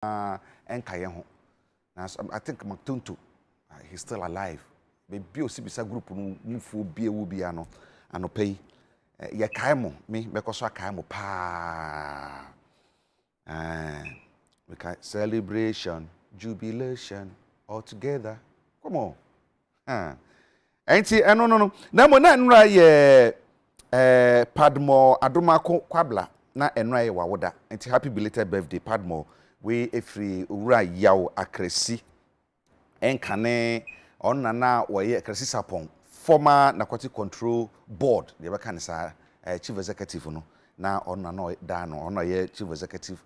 enka ye ho. Na I think Maktuntu he's still alive. Baby osibisa group no mufo bie wo bia no anopai ye kae mo me bekoso akae mo pa. We can celebration, jubilation all together. Come on. Enti no. Na mo na nra ye Padmo Adomako Kwabla na enra ye wawoda. Enti happy belated birthday Padmo. We efri owura yaw akresi enkane on na woye akresi sapon former narcotic control board de beka ne sa chief executive no na on na no da no on ye chief executive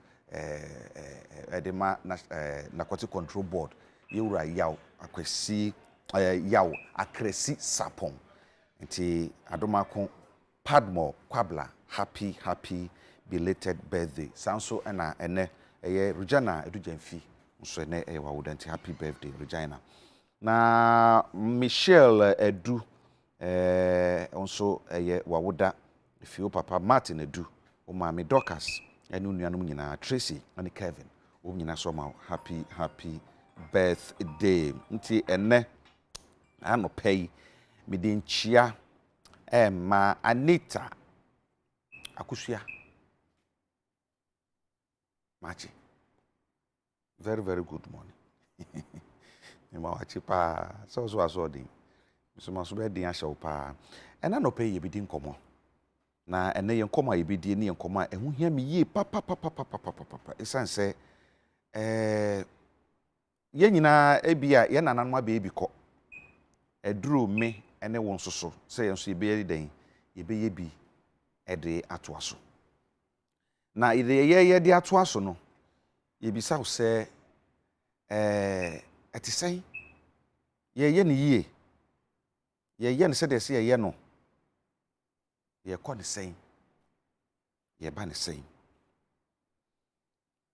edema narcotic control board ye owura yaw akresi yaw akresi sapon nti Adomako Padmo Kwabla happy belated birthday sanso na ene Regina Edujemfi nso ne wawodanti happy birthday Regina na Michelle Edu nso wawoda ifio papa Martin Edu o maami Dorcas enu nuanum nyina Tracy and Kevin o nyina so ma happy birthday nti ene ano pay midinchia ma Anita Akusua Machi. Very good morning. Ima wachi pa so asodi. So maso be din ahye pa. Ena no pay ye bidi nkomo. Na ene ye nkomo ye bidi ne ye nkomo ehu hia me ye pa. Esan se ye nyina ebia ye nananwa be ebiko. Eduro me ene won soso. Se ye nso ye be ye den. Ye be ye bi ede atoaso. Na ye de ato aso no ye bisa wo se etisai ye ne yie ye ne se de se ye no ye ko ne sen ye ba ne sen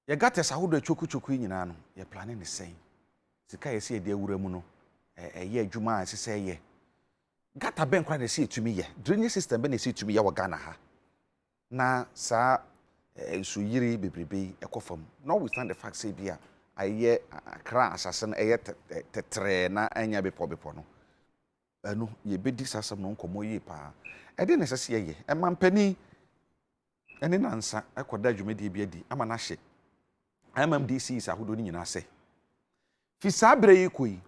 ye gates ahodo atwoku nyina no ye plane ne sen sika ye se de awura mu no ye adwuma a se ye gata ben kwa ne se etumi ye drainage system be ne se etumi ye wo Ghana ha na sa so yiri bebrebe ekofam notwithstand the fact say bia aye akra asase no eye tetre na anya bepo no anu ye bedi sasam no nkomo yi pa ede ne sese ye emampani ene nansa ekoda dwumedi bia di ama na hye MMDC is ahodo ni nyina se fi sabre yi koi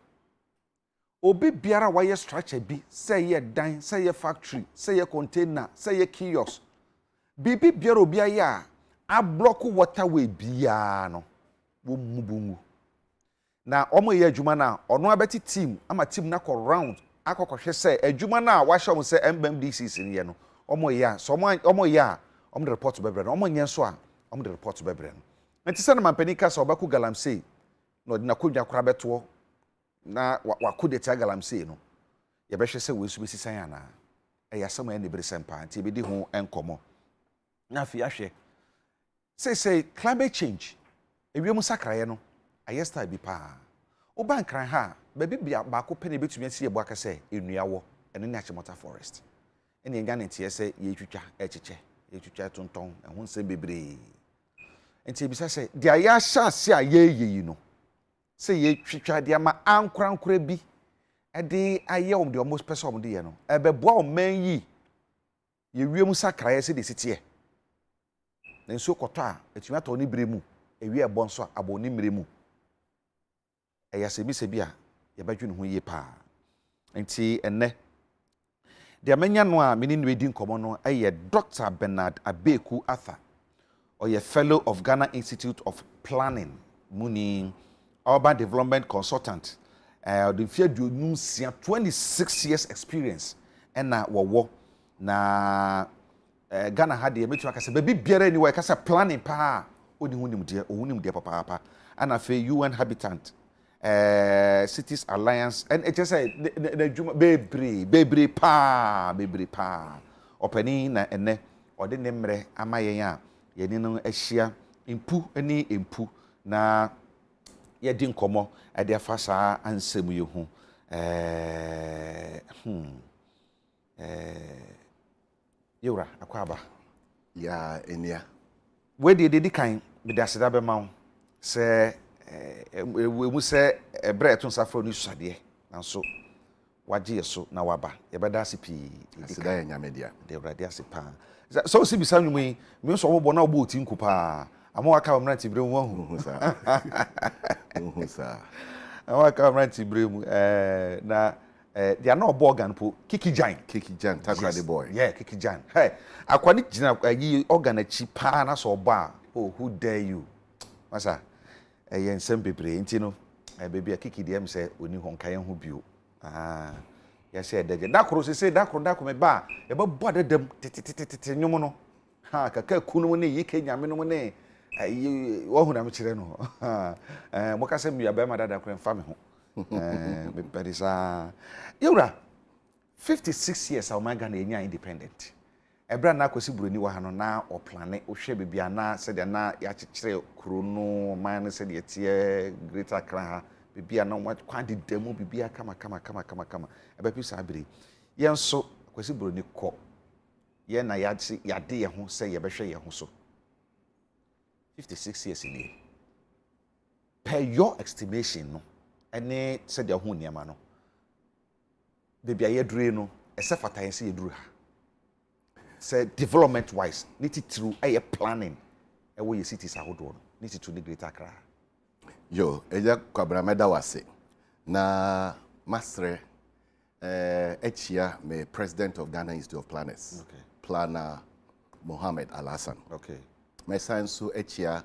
obi biara waye structure bi say ye dan say ye factory say ye container say ye kiosk bibi biara obi aya a block waterway bia no wo mubungu na omo ye adwuma na ono abeti team ama team na ko round akokohwe se adwuma na wa hye se MMDC ne no omo ya so omo ya omo report bebre no omo nye so a omo report bebre no enti se na mampani ka so Abeiku galamsey no de na kodwa kora beto na wakodeta galamsey no ye behwe se we su besisan ana ya sama ne bresempa enti bedi ho enkomo na fi ahwe say climate change ewiem sakraye no ayesta bi pa o bankran ha baby bia ba ko pene betumi asie ebo aka say enuawo ene ne achimota forest ene enga ne tie say ye twitwa etwitwa tonton ehun se bebre enti bi say dia ya sha se a ye yi no say ye twitwa dia ma ankorankora bi ede aye de almost person de ye no ebeboa o man yi ye wiem sakraye se de sitie nenso koto a etumi ato ni bremu ewi ebo nso abo ni mremu eya sebi a ye badwu ne ho ye pa enti enne de amanya no a meni nwedi nkomo no eye Dr. Bernard Abeiku Arthur or fellow of Ghana Institute of Planning muni urban development consultant the fear do 26 years experience na wo na Ghana had the metu akase baby biara ni wa kasa planning pa odi hunim de papa ana fe UN Habitat Cities Alliance and it just the bebre pa opani na ene ode ne mre amayen a ye ni no ahia empu na ye di nkomo e de afa saa ansem ye hu Yura akwaba ya enia we de kan me da seda be ma sɛ we say ebre to nsafo ni suade nanso wagye yeso na waba yɛbɛda ase pii asida yɛ nyamedia de awurade ase pa so si bisa nwum yi me nso wo na wo oti nku pa ama waka wamra tibire mu ahu sa ama waka wamra tibire mu na they are not organ po Kiki Jan Takrade yes. Boy yeah Kiki Jan hey akwani gina yi organ achi pa na so ba oh who dare you masa yen sem bebre nti no baby Kiki dem say oni honka yen ho bio ya say deje dakoro se dakoro me ba e ba bo adedam tete nyum no ha kaka kunu ne yike nyame no ne wo hu na me kire no mo ka se mi aba ma dada kro mfa me ho me perisa yura 56 years Omega na enya independent ebra na akosi buroni wa ha no na o plane o hwe bibia na se de na ya kekere kuro no man se de tie Greater Accra ha bibia na wa kwade demu bibia kama eba pisa abiri yenso akosi buroni ko ye na ya de ye ho se ye behwe ye ho so 56 years in here per your estimation no ene se de ho niam no bibia ye dure no ese fata yen se ye dure ha say development wise need it through a planning e wo ye cities ahodo no need it to the Greater Accra yo eja kwabra meda wase na masre echia me president of Ghana Institute of Planners okay planner Mohammed Al-Hassan okay my son so echia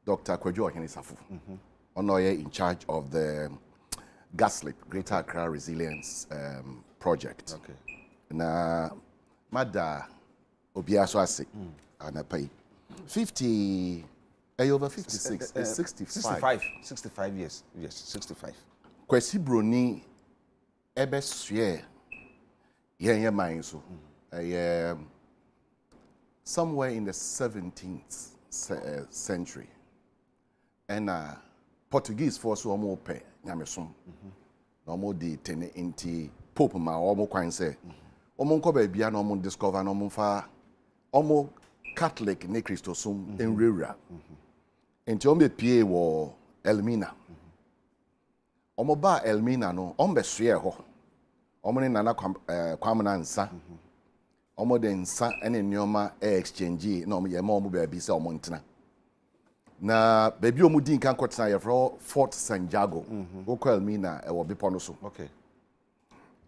Dr. Kwadwo Ohenisafo onoye in charge of the Gaslit Greater Accra Resilience project okay na mada obia so ase anapai 50 over 56 65 years yes 65 kwesi broni ebesue yenye man so somewhere in the 17th century and Portuguese for so omo pe nyamesom na omo di tene inti pope ma omo kwan se omo nko ba bia na omo discover na omo fa omo Catholic ne Christosum enrewra enti omo be pie wo Elmina omo ba Elmina no omo be soe ho omo ne nana kwamna nsa omo de nsa ene nneoma exchange na omo ye ma omo ba bi se omo ntena na baby omo din kan kwotena ye fro Fort Santiago go Elmina e wo bepo no so okay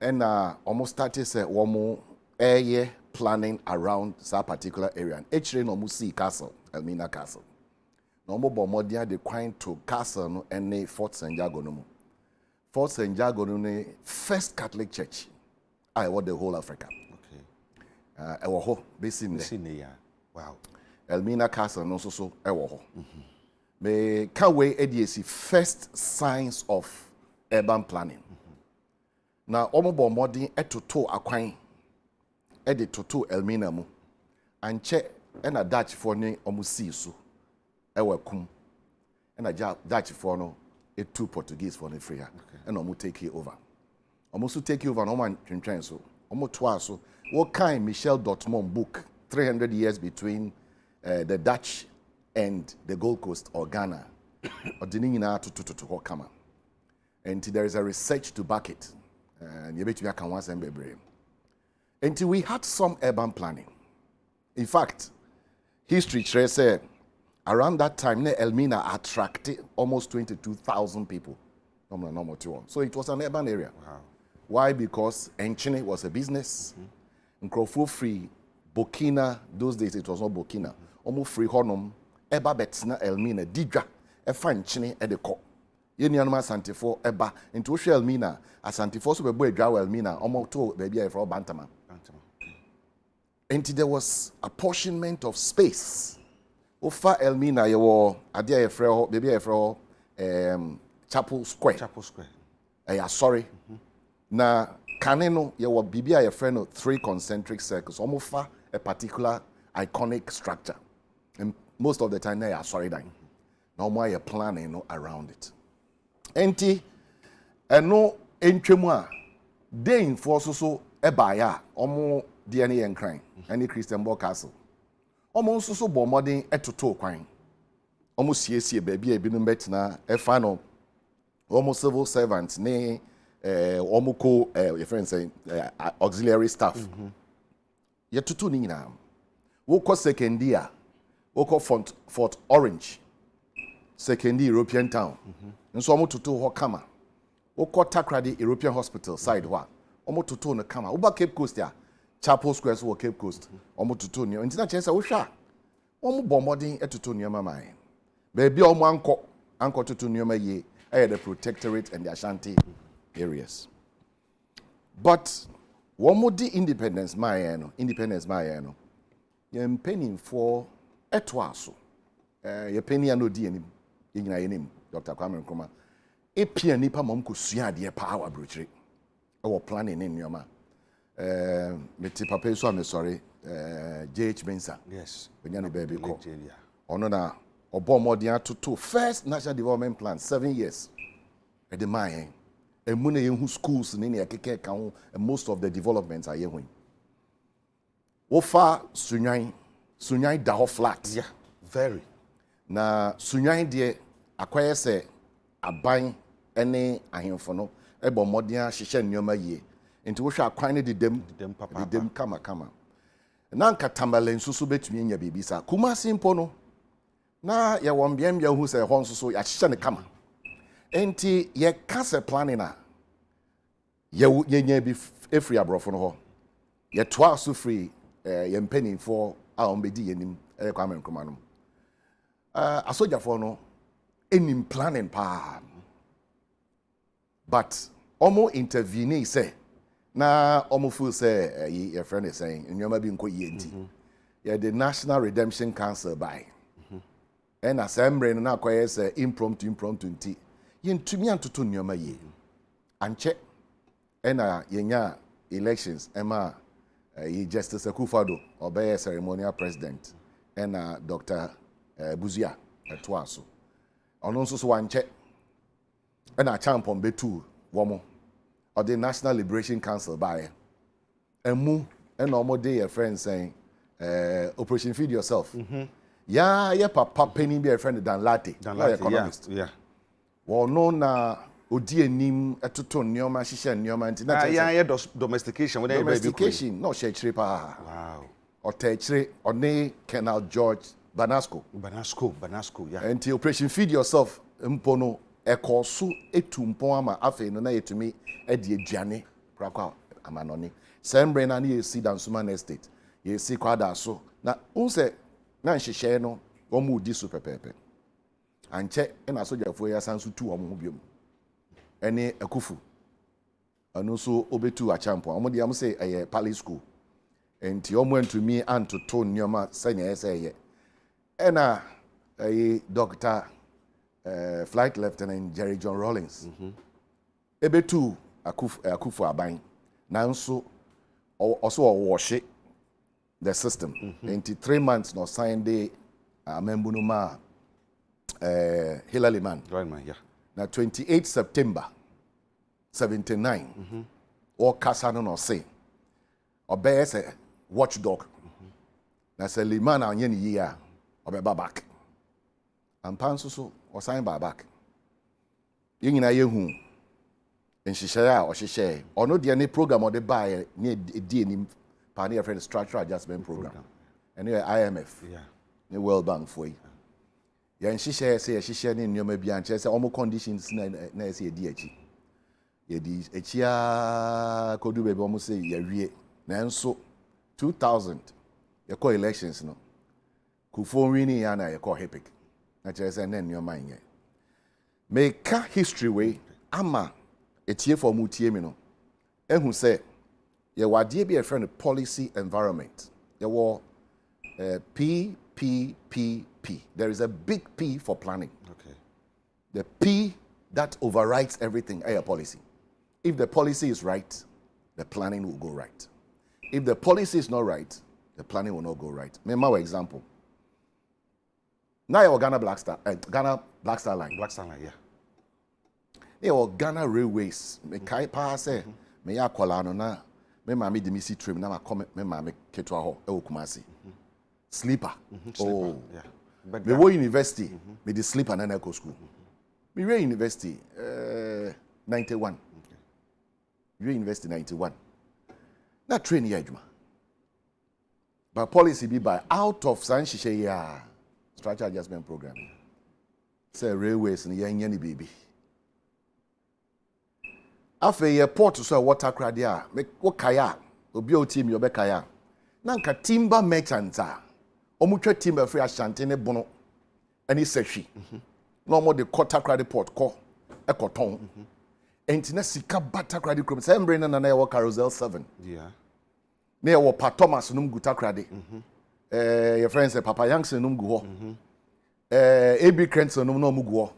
and almost started say womo eye planning around that particular area and actually no see castle Elmina Castle no mo bo modia de kwan to castle no and Fort Santiago no mo Fort Santiago no ne first Catholic church I want the whole Africa okay e wo ho besin ya wow Elmina Castle no so e wo ho me can we edc first signs of urban planning na omobo modern etoto akwan e de toto Elmina mu anche e na Dutch for ne omusi so e wakum e na Dutch for no e two Portuguese for ne free e na omu take over omu so take over no man twentwen so omu to aso what kind Michel Dortmund book 300 years between the Dutch and the Gold Coast or Ghana odini nyina to kama and there is a research to back it and you bet you can once and bebre. Until we had some urban planning. In fact, history says around that time, Elmina attracted almost 22,000 people. So it was an urban area. Wow. Why? Because Enchine was a business. Nkrofo free Burkina, those days it was not Burkina. Almost free Honum, Eba Betsna Elmina, Didra, Efa Enchine Edeko. Yenianuma Santifo Eba into Elmina as Santifo so be draw Elmina almost to baby for Bantama. And there was apportionment of space. Ofa Elmina you adia efre baby efre Chapel Square. Sorry. Na Kaneno you bibi efre no 3 concentric circles almost fa a particular iconic structure. And most of the time they are sorry dying. No more you planning no around it. Enti eno entwemu a den for so ebaya omo DNA and crime any Christian Boy Castle omo so bo modern etoto kwan almost yes baby ebinom betna e final almost civil servants ne almost co your friend saying auxiliary staff ye tutu ni nyina wo ko second year wo ko Fort Orange second European town nso almost tutu ho kama wo ko Takrady European hospital side ho almost tutu no kama wo ba Cape Coast ya Chapel Square so Cape Coast almost tutu ni ntina chese wo hwa almost bombarding etutu ni mama mai baby almost anko tutu ni mama ye the protectorate and the Ashanti areas. But one more independence my you're penning for etwaso. You're penny no di any in Dr. Kwame Nkrumah. A pia nipa mom kusua de power brutary. Our planning in yoma. Meti papa so I'm sorry. JH Benson. Yes. When you baby call. Ono na Obomodian to first national development plan 7 years. At the mine, and money in whose schools in any account, and most of the developments are here. Ofa Sunyai Daho flat. Yeah, very. Na Sunyai de acquire say a buying any ahemfono, a bomodian shisha nyoma ye. Into which are quine the dem kama. Nanka tambalen susu betumi in your baby sa. Kuma simpono. Na ya wambiam ya who say honso so ya shane kama. Enti ye kase planning na ye bi efri abrofo no ho. Ye toa so free ye penny for a ombedi yenim e Kwame Nkrumah no. Asojafo no enim planning pa. But omo intervene say na omo feel say your friend is saying nyoma bi nko ye enti. Ye the National Redemption Council by and assembly na akoye say impromptu nti yentumi antoto nyoma ye anche ena yenya elections ema ye Justice Akufo-Addo obey ceremonial president ena Dr. Buzia etwaso ono nso so wanche ena champon betu womo or the National Liberation Council by emu ena omo dey your friend saying Operation Feed Yourself. Yeah, papa penny be a friend than Latte, economist. Yeah. Well, no na odi enim etoto nyoma hihye nyoma nti na yeah, domestication. Domestication, no she chire pa. Wow. O te chire one Colonel George Banasco, yeah. Until Operation Feed Yourself mpono ekosu etumpo ama afi no na yetumi edi aduane prakwa amanoni. Sembre na ye si Dansuma estate. Ye si kwada so. Na unse na nhyehyɛ no wɔn di so pɛpɛɛpɛ ankyɛ ɛna asogyafoɔ yi asan so tu wɔn ho biom ɛne akufu ɛno nso obetu akyampo wɔn de am sɛ ɛyɛ palace school nti wɔn antumi antoto nneɛma sɛnea ɛsɛ ɛyɛ ɛna ɛyɛ Dr. Flight Lieutenant Jerry John Rawlings ebetu akufu aban nanso ɔso ɔwɔhye the system. Into 3 months no signed the membunuma Hillary man. Right man, yeah. Now 28 September 79. Or Kasano no say. Or bear say watchdog. Now say Liman and yen year or be back. And Pansuso or sign back. Yin na yehu. And she share or she share. Or no the any program or the buy near D Pioneer Friend Structural Adjustment Program. And here IMF. Yeah. The World Bank for you. Yeah, and she share in your maybe and say almost conditions na say DH. Yeah, the Echia Kodu baby almost say yeah, Nanso 2000. You call elections no. Kufo winning yana you call epic. Na say then your mind yeah. Make history way ama etie for mutie me no. Ehun say ye wadie be a friend policy environment. There were PPPP. There is a big P for planning. Okay. The P that overrides everything, a policy. If the policy is right, the planning will go right. If the policy is not right, the planning will not go right. Remember example. Now your Ghana Black Star Line. Black Star Line, yeah. Your Ghana Railways. Me kai pa say me ya kwala no na me ma me de me si trim na ma come me ma me ketwa ho e Kumasi. Sleeper. Sleeper. Yeah. But me wo university me dey sleep and then I go school me we university 91 we university 91 na train here adwuma but policy be by out of san hihye ya structure adjustment program say railways ni yan yan baby afa ye port so water crade a me wo kaya obi o team yo be kaya na nka timber merchants a omutwa timber free Ashanti ne bono ani sahwi na omo de quarter crade port ko ekoton enti na sika bata crade krom say mbre na ye wo carousel 7 yeah na ye wo pa Thomas num guta crade your friends say Papa Yanks num gu ho AB Crenson num no mu gu ho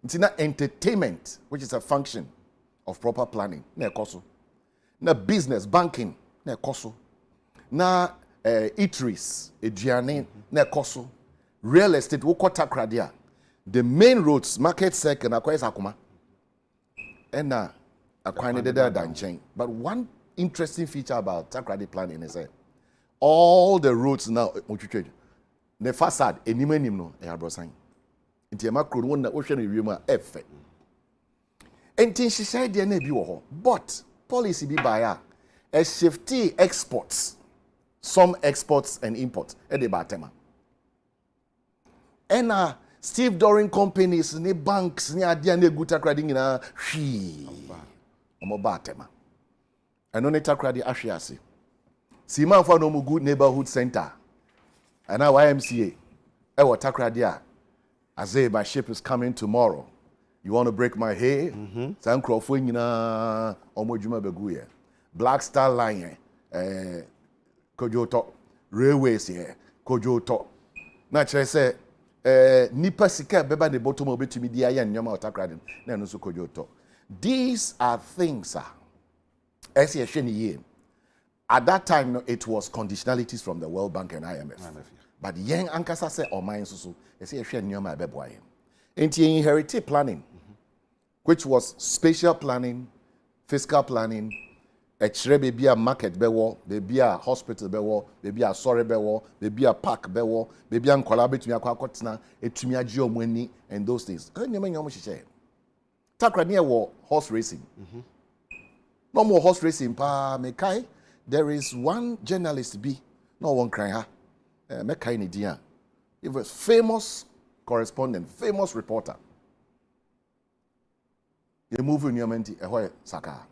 enti na entertainment which is a function of proper planning na ekoso na business banking na ekoso na eateries eduane na ekoso real estate wo kota kradia the main roads market circle na kwesa akoma and akwan de da nchen but one interesting feature about takradi planning is that all the roads now motwetwe the facade enim no e abrosan nti e makro no na wo hwe no wiem a efe enti nhyehyɛ de na bi wo ho but policy bi by a shifty exports some exports and imports e de ba tema and Steve Doring companies ni banks ni adia na egu takradi nyina hwi omo ba tema eno ne takradi ahwe ase si man fa no mu good neighborhood center and now YMCA e wo takradi a azay my ship is coming tomorrow. You want to break my hair? San crofo nyina omo djuma begu ye. Black Star Line kojoto railways here kojoto. Na chere say nipa sika beba ne bottom obetumi dia ya nyoma otakrade na no so kojoto. These are things as ye hwe ye. At that time no, it was conditionalities from the World Bank and IMF. But yen ankasa say o man so ye say hwe nyoma beboa ye. Enti inherited planning which was spatial planning, fiscal planning, a baby a market bewo, baby a hospital bewo, baby a sorry bewo, baby a park bewo, baby a collaborate me akwa etumi agye omani and those things. Nyama nyama hyehyɛ. Takra ne wo horse racing. No more horse racing pa mekai. There is one journalist bi no one cry ha. Mekai ne dia. He was famous correspondent, famous reporter. They move in your menti saka.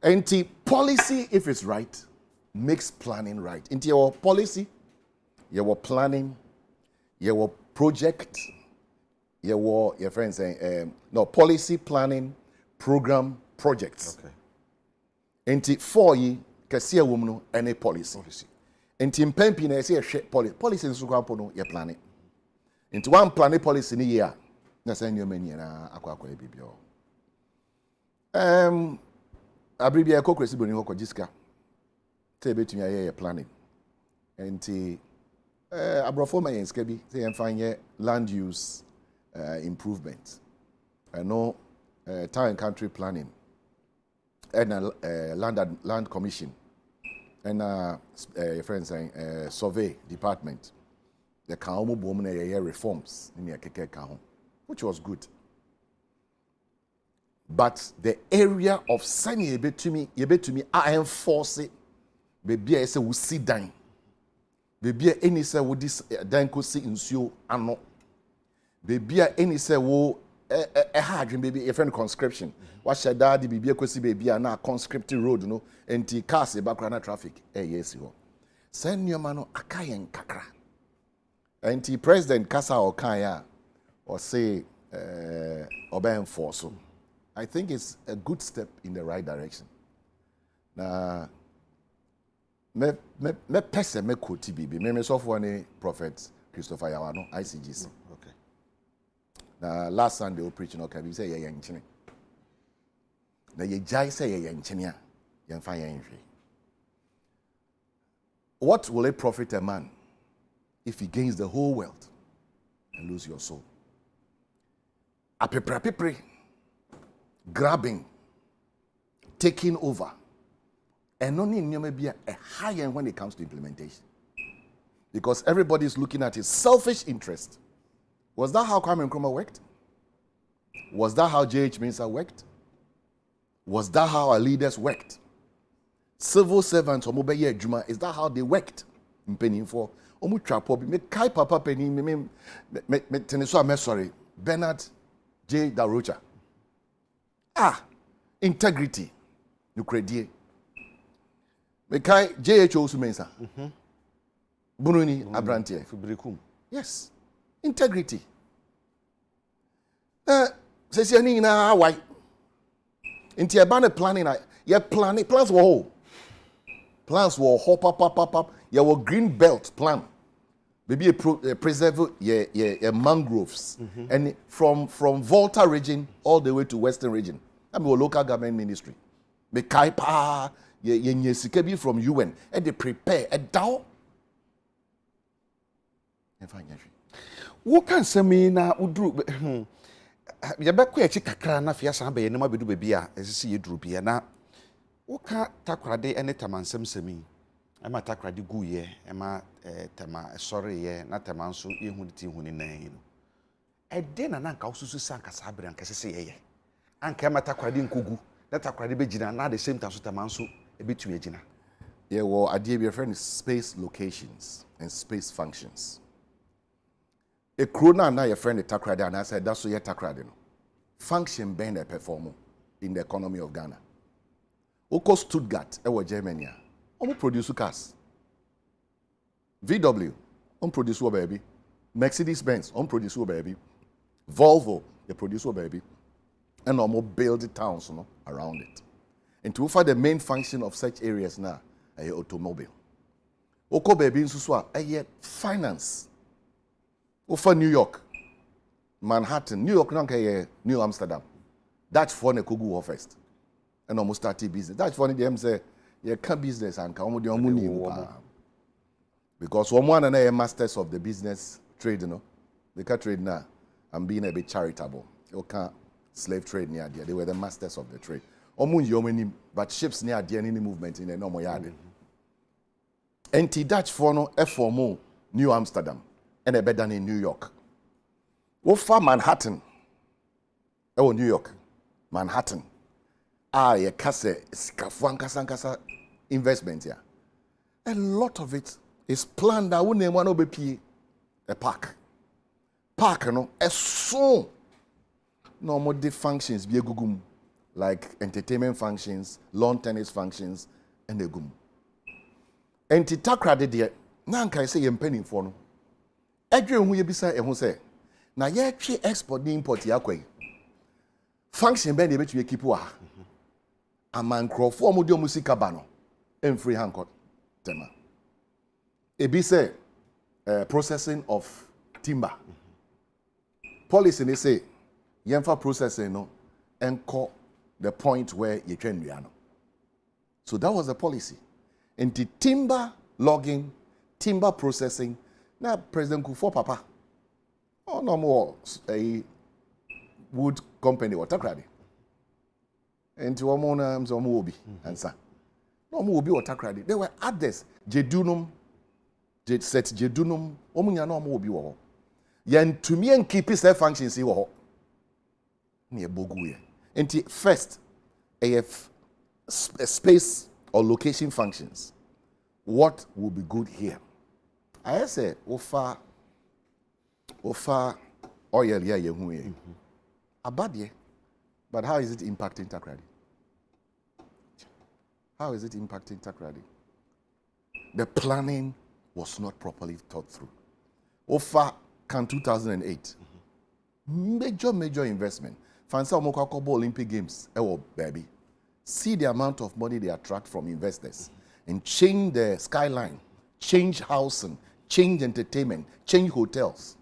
Anti policy, if it's right, makes planning right. Into your policy, your planning, your project, your friends saying no policy, planning, program, projects. Okay. Anti for ye kasia woman any policy. Anti impempi na say policy. Policy is no your planning. Into one planning policy ni year. Na say your many na akwa bibio. Abribia kokresi boni hoko jiska te betumi aye planning enti abrofo ma yenska bi say enfanye land use improvement no town and country planning and land commission and your friends saying survey department the kaomo bom na ye reforms in keke ka ho which was good. But the area of Sani yebetumi I enforce it. Baby I say we sit down. Baby any say we this dan ko si nsuo ano. Baby any say wo hard baby a friend conscription. What should daddy baby ko si baby na conscript road no enti cars e background traffic yes ho. Send your man no akayen kakra. Enti president kasa okaya or say obe enforce. I think it's a good step in the right direction. Na me pese me quote bibi me so for any prophet Christopher Yawano ICGC. Okay. Na last Sunday we preach no ka bi say ye nchene. Na ye jai say ye nchene a ye mfa ye nhwe. What will it profit a man if he gains the whole world and lose your soul? Apepra grabbing, taking over, and only in be a high end when it comes to implementation. because everybody is looking at his selfish interest. Was that how Kwame Nkrumah worked? Was that how J.H. Mensah worked? Was that how our leaders worked? Civil servants, is that how they worked? For me kai papa penny me teneso sorry Bernard J. Darocha. Integrity. You credit. Me kai J.H. Mensah. Bununi Abrantie. Yes. Integrity. Says you na why? Inti abane planning plans were whole. Plans were hop up. You were green belt plan. Maybe preserve mangroves. And from Volta region all the way to Western region. I'm a local government ministry. Me kai pa ye from UN and they prepare a down. What can say me na udru ya bekwa echi kakra na fia san be yenema bedu bebi a esisi yedru bia na woka takrade ene tamansem semi ema takrade guye ema tema sorry ye na temanso yehu ti hu ni nan no ede na nanka osusu sanka sabre anka sese ye anka ema takrade nkogu na takrade begina na the same time so temanso ebetu egina yeah well idea be friend space locations and space functions. A krona na your friend the takrade and I said that's so your takrade no. Function bend a perform in the economy of Ghana. Oko Stuttgart, Germany. Produce cars. VW, produce baby. Mercedes Benz, produce baby. Volvo, they produce baby. And build the towns around it. And to offer the main function of such areas now, a automobile. Oko baby in Suswa, a finance. Over New York, Manhattan, New York, New Amsterdam. That's for the Kugu first. And almost started business. That's for them say, you can't business and come with money. Because one and a masters of the business trade, they can trade now. I'm being a bit charitable. You can't slave trade near there. They were the masters of the trade. But ships near there, any movement in the normal yard. And that's for no FOMO, New Amsterdam. And a better than in New York. Over Manhattan. Oh, New York. Manhattan. A kase kasa investment here. A lot of it is planned that we want to be a park. Park, as soon normal day functions be a gugum like entertainment functions, lawn tennis functions, and a gum. And to takra de nanka say you're penny for no. Edwin who you be say say na ye twe export ni import yakwa function be na be twe keep wa aman crofo mo de musika ba no free handcut tema e be say processing of timber policy they say yemfa processing no enko the point where you twen no. So that was the policy. And the timber logging, timber processing. Now, President Kufuor Papa, no more a wood company or takradi. And to Amona, some will be answer. No more will be or takradi. There were others. Jedunum, set Jedunum, Omunya no more will be war. Yan to me and keep his functions near Boguye. And first, AF space or location functions. What will be good here? I say, offer oil here, you abadye, but how is it impacting takradi? How is it impacting takradi? The planning was not properly thought through. Offer can 2008, major investment. Fancy Omokako Olympic Games, baby. See the amount of money they attract from investors and change the skyline, change housing, change entertainment, change hotels.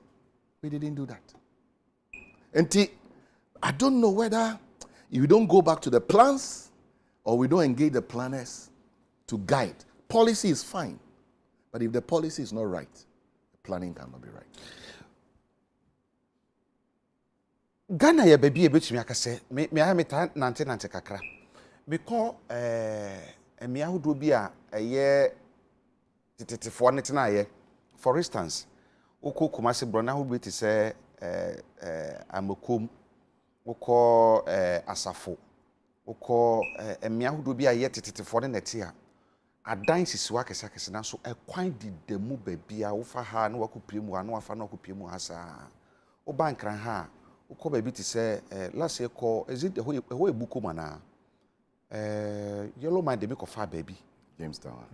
We didn't do that. And I don't know whether if we don't go back to the plans or we don't engage the planners to guide. Policy is fine, but if the policy is not right, the planning cannot be right. Ghana ya baby e betumi akase me ha meta nante kakra because me ahodo bi a eye tetetefo ne tena ye for instance woko Kumasi brona ho bi te say Amekom woko Asafo woko emia hodo bi aye tetetefo ne nete a adan sisiwa kesa na so ekwan di demu babia wo fa ha na wakopie mu ha na wafa na wakopie mu ha sa wo bankran ha woko ba bi te say last year ko ezid ho ebuko mana yellow mind dem ko fa baby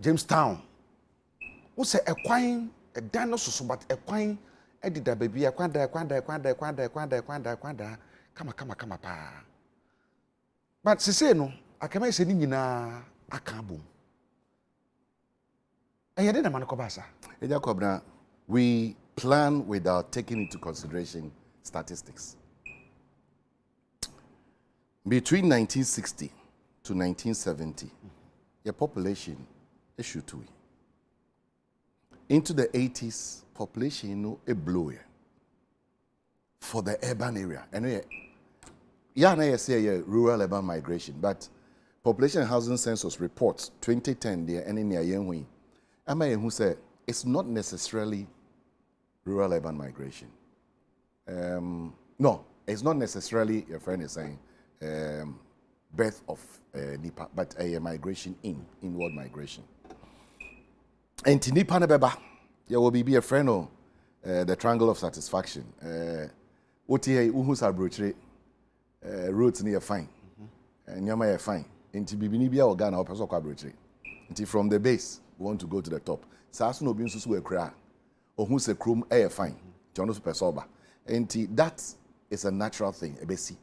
Jamestown wo say ekwan edan no soso but ekwan edida baby kwanda kama pa but sese no akama ese ni nyina aka bom eyede na man ko ba sa Eja Kobna, we plan without taking into consideration statistics. Between 1960 to 1970, the population issued to it. Into the 80s, population blew for the urban area. And I say rural urban migration, but Population and Housing Census reports 2010 there and in the year who said it's not necessarily rural urban migration. No, it's not necessarily, your friend is saying, birth of Nipa, but a migration inward migration. And Nipa Nebeba, there will be a friend of the triangle of satisfaction. Otie Uhus Arbrotre, roads near fine, and Yama fine. Into Bibinibia or Ghana or Paso Arbrotre. Until from the base, we want to go to the top. Sasun Obinsu a cry, or who's a chrome air fine, Jonas Pesoba. And that is a natural thing, a basic.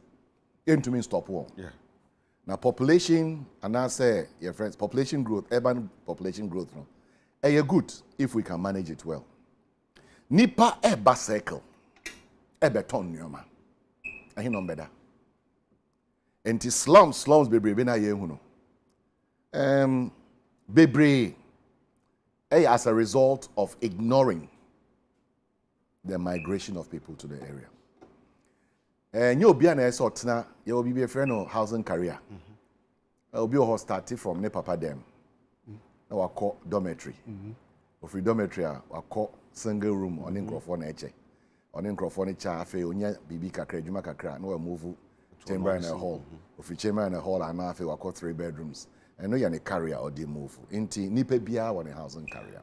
To mean stop war. Yeah. Now population, and I say, your friends, population growth, urban population growth, no, are good if we can manage it well. Nipa eba circle, beton nyoma. I know better. And the slums bebre na ye huno. Bebre, as a result of ignoring the migration of people to the area. And you'll be an esort now, you will be a friend of housing career. I'll be a started from ne papa dem. Now I call dormitory. Of dormitory, I call single room on microphone eche. On microphone chafe, onya bibi kakra, juma kakra, no move chamber and a hall. Of the chamber and a hall, and now I call 3 bedrooms. And no you're a carrier or the move. Inti nipe bia on a housing carrier.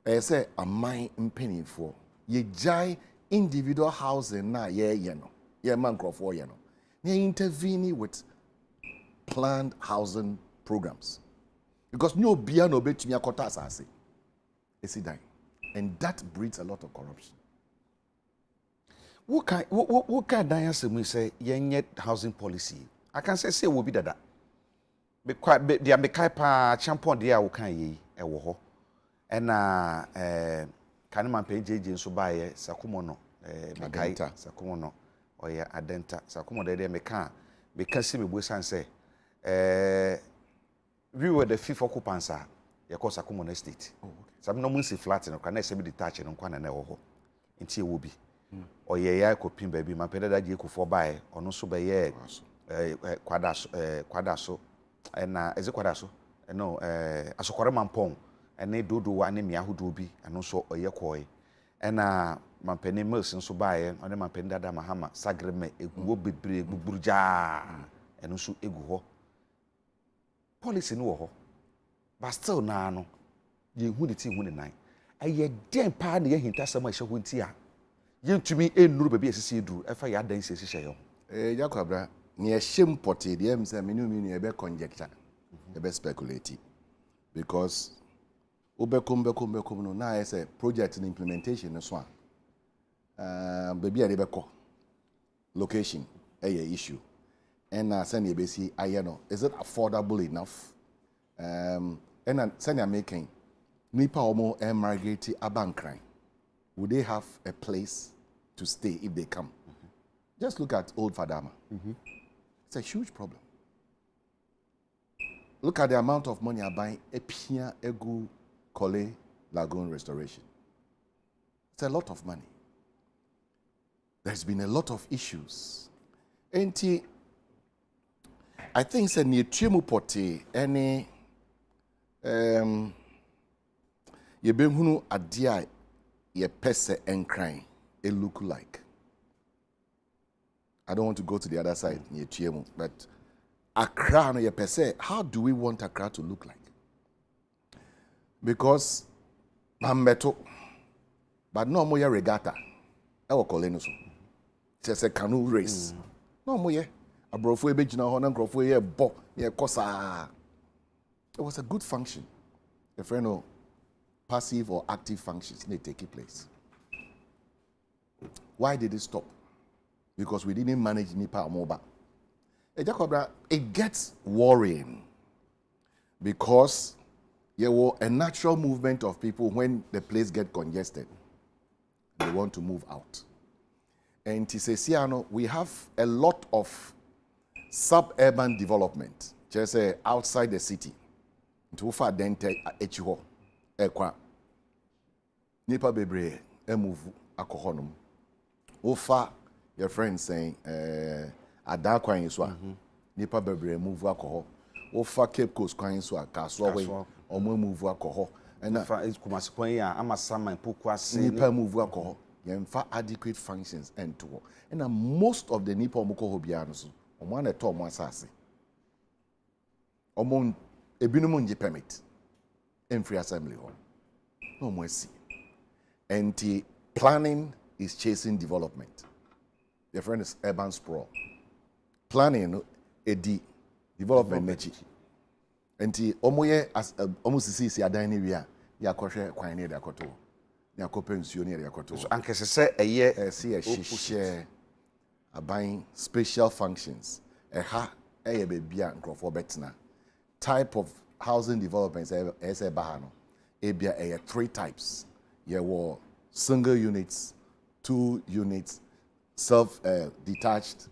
I say a mine penny for ye jai individual housing na ye yeno. Ye man for yeno. Ye intervening with planned housing programs. Because no bia no bet me a kota asase. Esi dying. And that breeds a lot of corruption. What kind of we say yet housing policy? I can say will be that. Because they are making pa champion there will can ye a woho. And can man pay JJ so buy Sakumono Adenta Sakumono or ya Adenta Sakumo de meka because see me boys and say we were the 5th occupants ya call Sakumono estate. Some no munsi flat no can say be detached and kwana na woho. Inti will be. Or ya copin baby, my pedada je ko for buy or no so be kwadaso and is it kwadaso no asokore mampong and ne dodo ane me ahodo bi and so oye koi and mampeni mills nso buy on mampeni dada mahama sagreme eguwo bebre gbuburja and so egu ho policy no ho but still na no ye hu de ti hu ne nan aye den pa na ye hinta sama hye ho nti a yentumi enuru baby esisi eduru efa ya dan sisi hye yo Jakobra near shame potty, the MC minimum ebe conjecture, ebe speculate. Because Ubekum no now as a project in implementation as one. Baby a rebeko location a issue. And send basi ayano. Is it affordable enough? And send making Nipa Omo and Margaret Abankrai. Would they have a place to stay if they come? Just look at Old Fadama. It's a huge problem. Look at the amount of money I buy a Pia Egu Kole Lagoon restoration. It's a lot of money. There's been a lot of issues. I think it's a near Chimupote any Yebemhunu Adia ye pese and crying, it look like. I don't want to go to the other side, but Accra, no, ye pese, how do we want Accra to look like? Because I'm metal, but no more regatta. I will call it so. It's a canoe race. No more, a brofue bejina honor grofue bo, ye kosa. It was a good function. The friend of passive or active functions they take place. Why did it stop? Because we didn't manage Nipa Mobile. It gets worrying because there was a natural movement of people when the place gets congested. They want to move out. And Tisesiano, we have a lot of suburban development, just outside the city. To far dente echiho ekwa nipa bebre move akohonum ofa your friend saying adakwan yi so a nipa bebre move akoho ofa Cape Coast kwan so akaso we omo move akoho na fa kumase kwan ya amasama poku ase nipa move akoho yemfa adequate functions and to and most of the nipa omokoho bia no so omo na to omo asase omo ebinum nje permit in free assembly hall no more see and planning is chasing development. The friend is urban sprawl. Planning edi development mechi and omoye as almost see adan ni wi a ya kohwe kwan ne da koto ya kopensuo ne da koto so ankese se eye see a share aban special functions ha eye be bia nkrofo betina type of housing developments as a bahano ebia 3 types. There were single units, 2 units, self detached.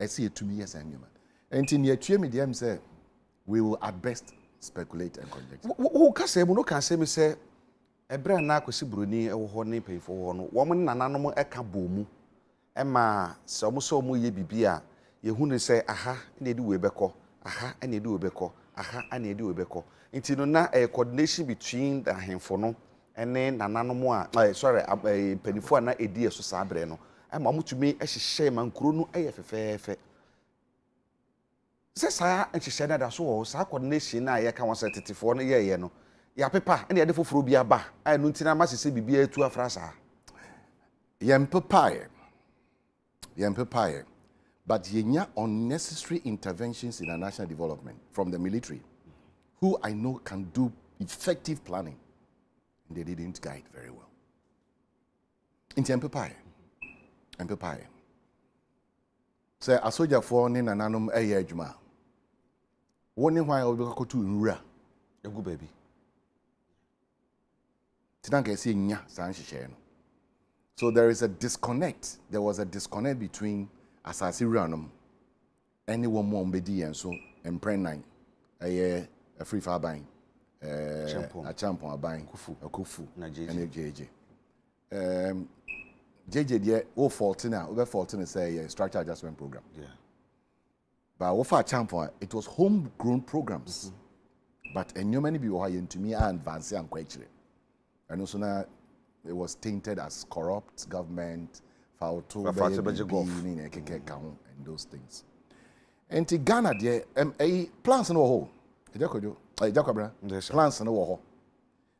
I see it 2 years and human. And in your 2 medium say we will at best speculate and conjecture. Who can say no can say me say ebra na akwesi broni ewo ho ne pefo ho no wo mun nananom eka bomu ema se omo so omo ye bibia ye hu ne say aha na edi we beko aha na edi we beko aha na edi we beko nti no na coordination between the ahemfo no ene nananom a sorry penifo na edi eso sa abre no ema mutumi ehihye mankuro no fefefe se sa ehihye na da so wo sa coordination na ye ka won setetifo no ye no ya pepa ene ye de foforo bia ba ai no ntina ma sese bibia etu afrasa Yem pepaye but yenya unnecessary interventions in our national development from the military who I know can do effective planning and they didn't guide very well. Inti empepaye say a soldier for ne nananom eye adwuma woni hwan obekakotu nwura egu baby tinanka say nya san hihye no. So there is a disconnect. There was a disconnect between asasi ranum anyone more mbedi and so empren nine a free far buying a champon buying kufu na and JJ JJ there o 14 over 14 say structure adjustment program, yeah, but over champon it was homegrown programs, but and you many people are to me and advance and quite and also now it was tainted as corrupt government, and those things. And to Ghana, there plans no ho. Plans no ho.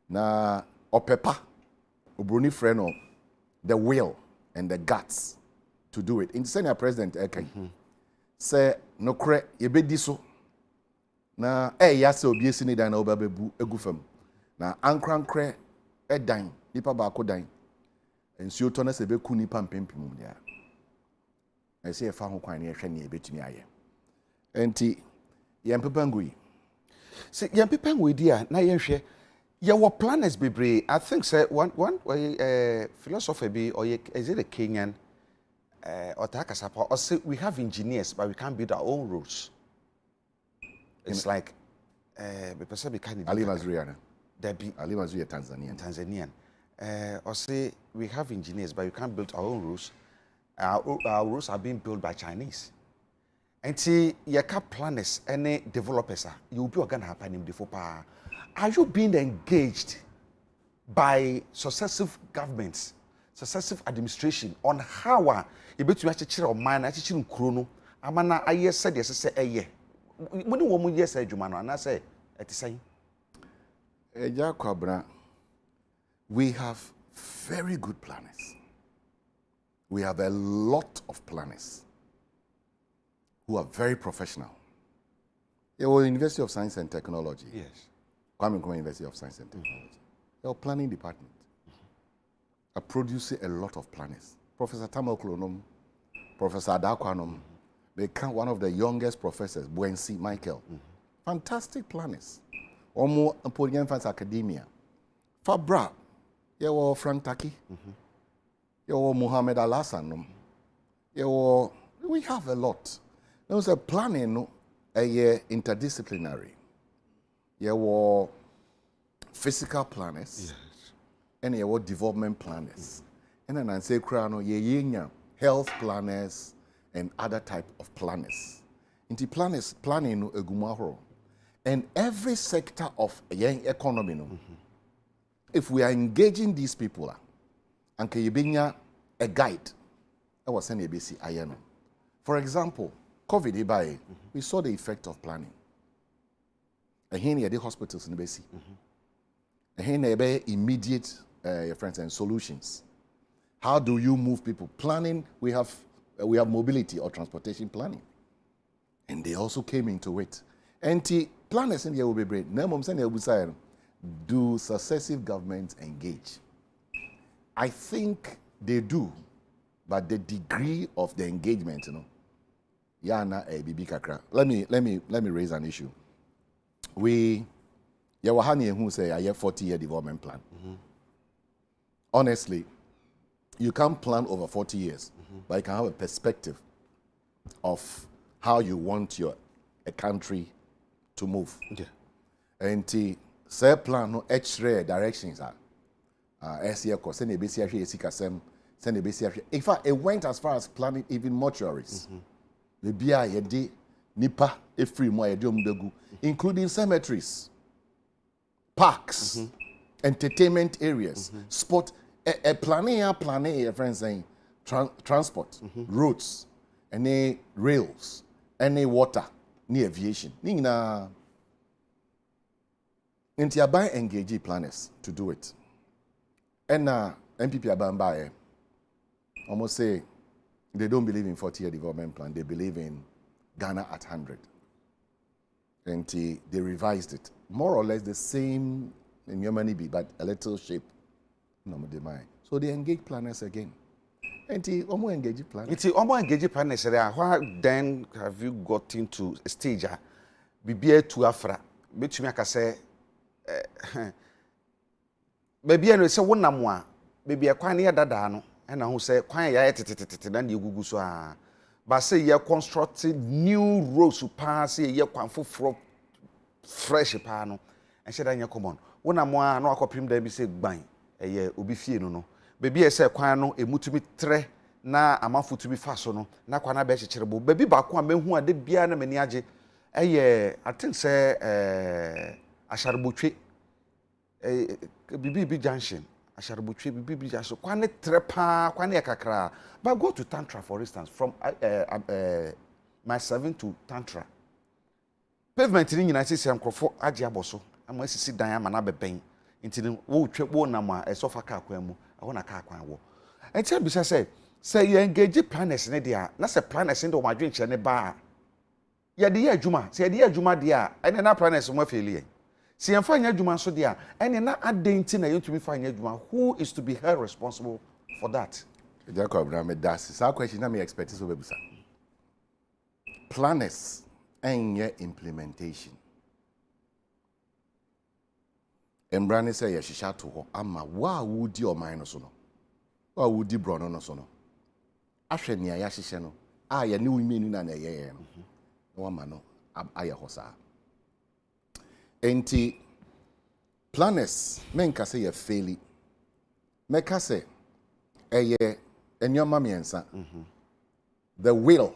Na opepa, obroni freno, the will and the guts to do it. In the senior president, say no kre yebedi so. Na yase obi esi ni dan na obabebu egufam. Na ankran dan nipa ba ko dan ensuo to na se be ku nipa mpempem dia e se fa ho kwan ne hwe ne betumi aye enti yem pepangui se yem pepangui dia na ye hwe ye wo planners bebre. I think say one philosopher be or is it a Kenyan or takasapa or say we have engineers but we can't build our own roads. It's like be person be kind Ali Mazriana Debbie Ali Mazriana Tanzanian or say we have engineers, but we can't build our own roads. Our roads are being built by Chinese. And see, you can't planners, any developers, you'll be going to happen before. Are you being engaged by successive governments, successive administration on how you bet you actually or man actually chrono. Amana aye said yes say eye. When you want yes adwuma no na say it is saying. Eja kwabra, we have very good planners. We have a lot of planners who are very professional. Your University of Science and Technology. Yes. Kwame Nkrumah University of Science and Technology. Your planning department are producing a lot of planners. Professor Tamal Klonom, Professor Adakwanom, they count one of the youngest professors, Buensi Michael. Fantastic planners. Omo Emporium Fans Academia. Fabra, you Frank Taki. You Muhammad Al-Hassan. We have a lot. There was a planning, a interdisciplinary. You were physical planners, and you were development planners. And then I say, health planners and other type of planners. Into planners, planning egumahoro. And every sector of a young economy, if we are engaging these people, and can you be a guide, I was saying ABC ayano. For example, COVID, we saw the effect of planning. And here the hospitals in the BC. And here immediate friends and solutions. How do you move people? Planning, we have mobility or transportation planning. And they also came into it. And the planners in the will be brave. Do successive governments engage? I think they do, but the degree of the engagement, yana a bibi kakra. Let me raise an issue. Yawahani who say I have 40-year development plan. Honestly, you can't plan over 40 years, but you can have a perspective of how you want a country to move. Yeah. And the say plan no X-ray directions are in fact, it went as far as planning even mortuaries. The nipa free mo including cemeteries, parks, entertainment areas, sport, planning, friends saying transport, roads, any rails, any water, any aviation. Nina Intiabai engage planners to do it. And MPP Abambaye almost say they don't believe in 40-year development plan. They believe in Ghana at 100. And they revised it. More or less the same in Yemeni, but a little shape. So they engage planners again. And Omo engage planners. It's Omo engage planners. Why then have you got into a stage? Bibia to Afra. Bet me I say, baby, I say one namwa. Baby, I can't hear that no. And I say, "Kwan ya tete na dey gugu so a." But say you constructed new roads to pass. Say you kwan foforo fresh pa no. And say that you common. One namwa no akopim da bi say gban. Eye obi fie no no. Baby, I say kwan no emutumi tre na amanfo tumi fa so no. Na kwan na be chichirebo. Baby ba ko a mehu ade bia na mani age. Eye I think say Asharbutwe Bibi Junction. Asharbutwe Bibi Junction. Kwane trepa, kwane kakra. But go to Tantra, for instance, from my 7 to Tantra. Pavement in the United States, I'm for Ajiaboso. I'm going to sit down and have a pain. Until we trip one nama, a sofa car, I want a car. And tell me, say you engage planners in India. That's a planners into my drink and a bar. Ya the year Juma, say the year Juma, dear, and then our planners more failure. See, I'm finding Juma so dear, and then not adding to be finding Juma. Who is to be held responsible for that? Jacob, that's our question. I may expect this over. Planners and your implementation. And Brandy say, "Yes, she shot to her. Amma, why would your mind or so? Why would you brown or so? Ashenia Yashishano. I knew meaning and a year. No man, I hosa. Enti planners, men can say a failure. Make us say, a year, and your mammy answer. The will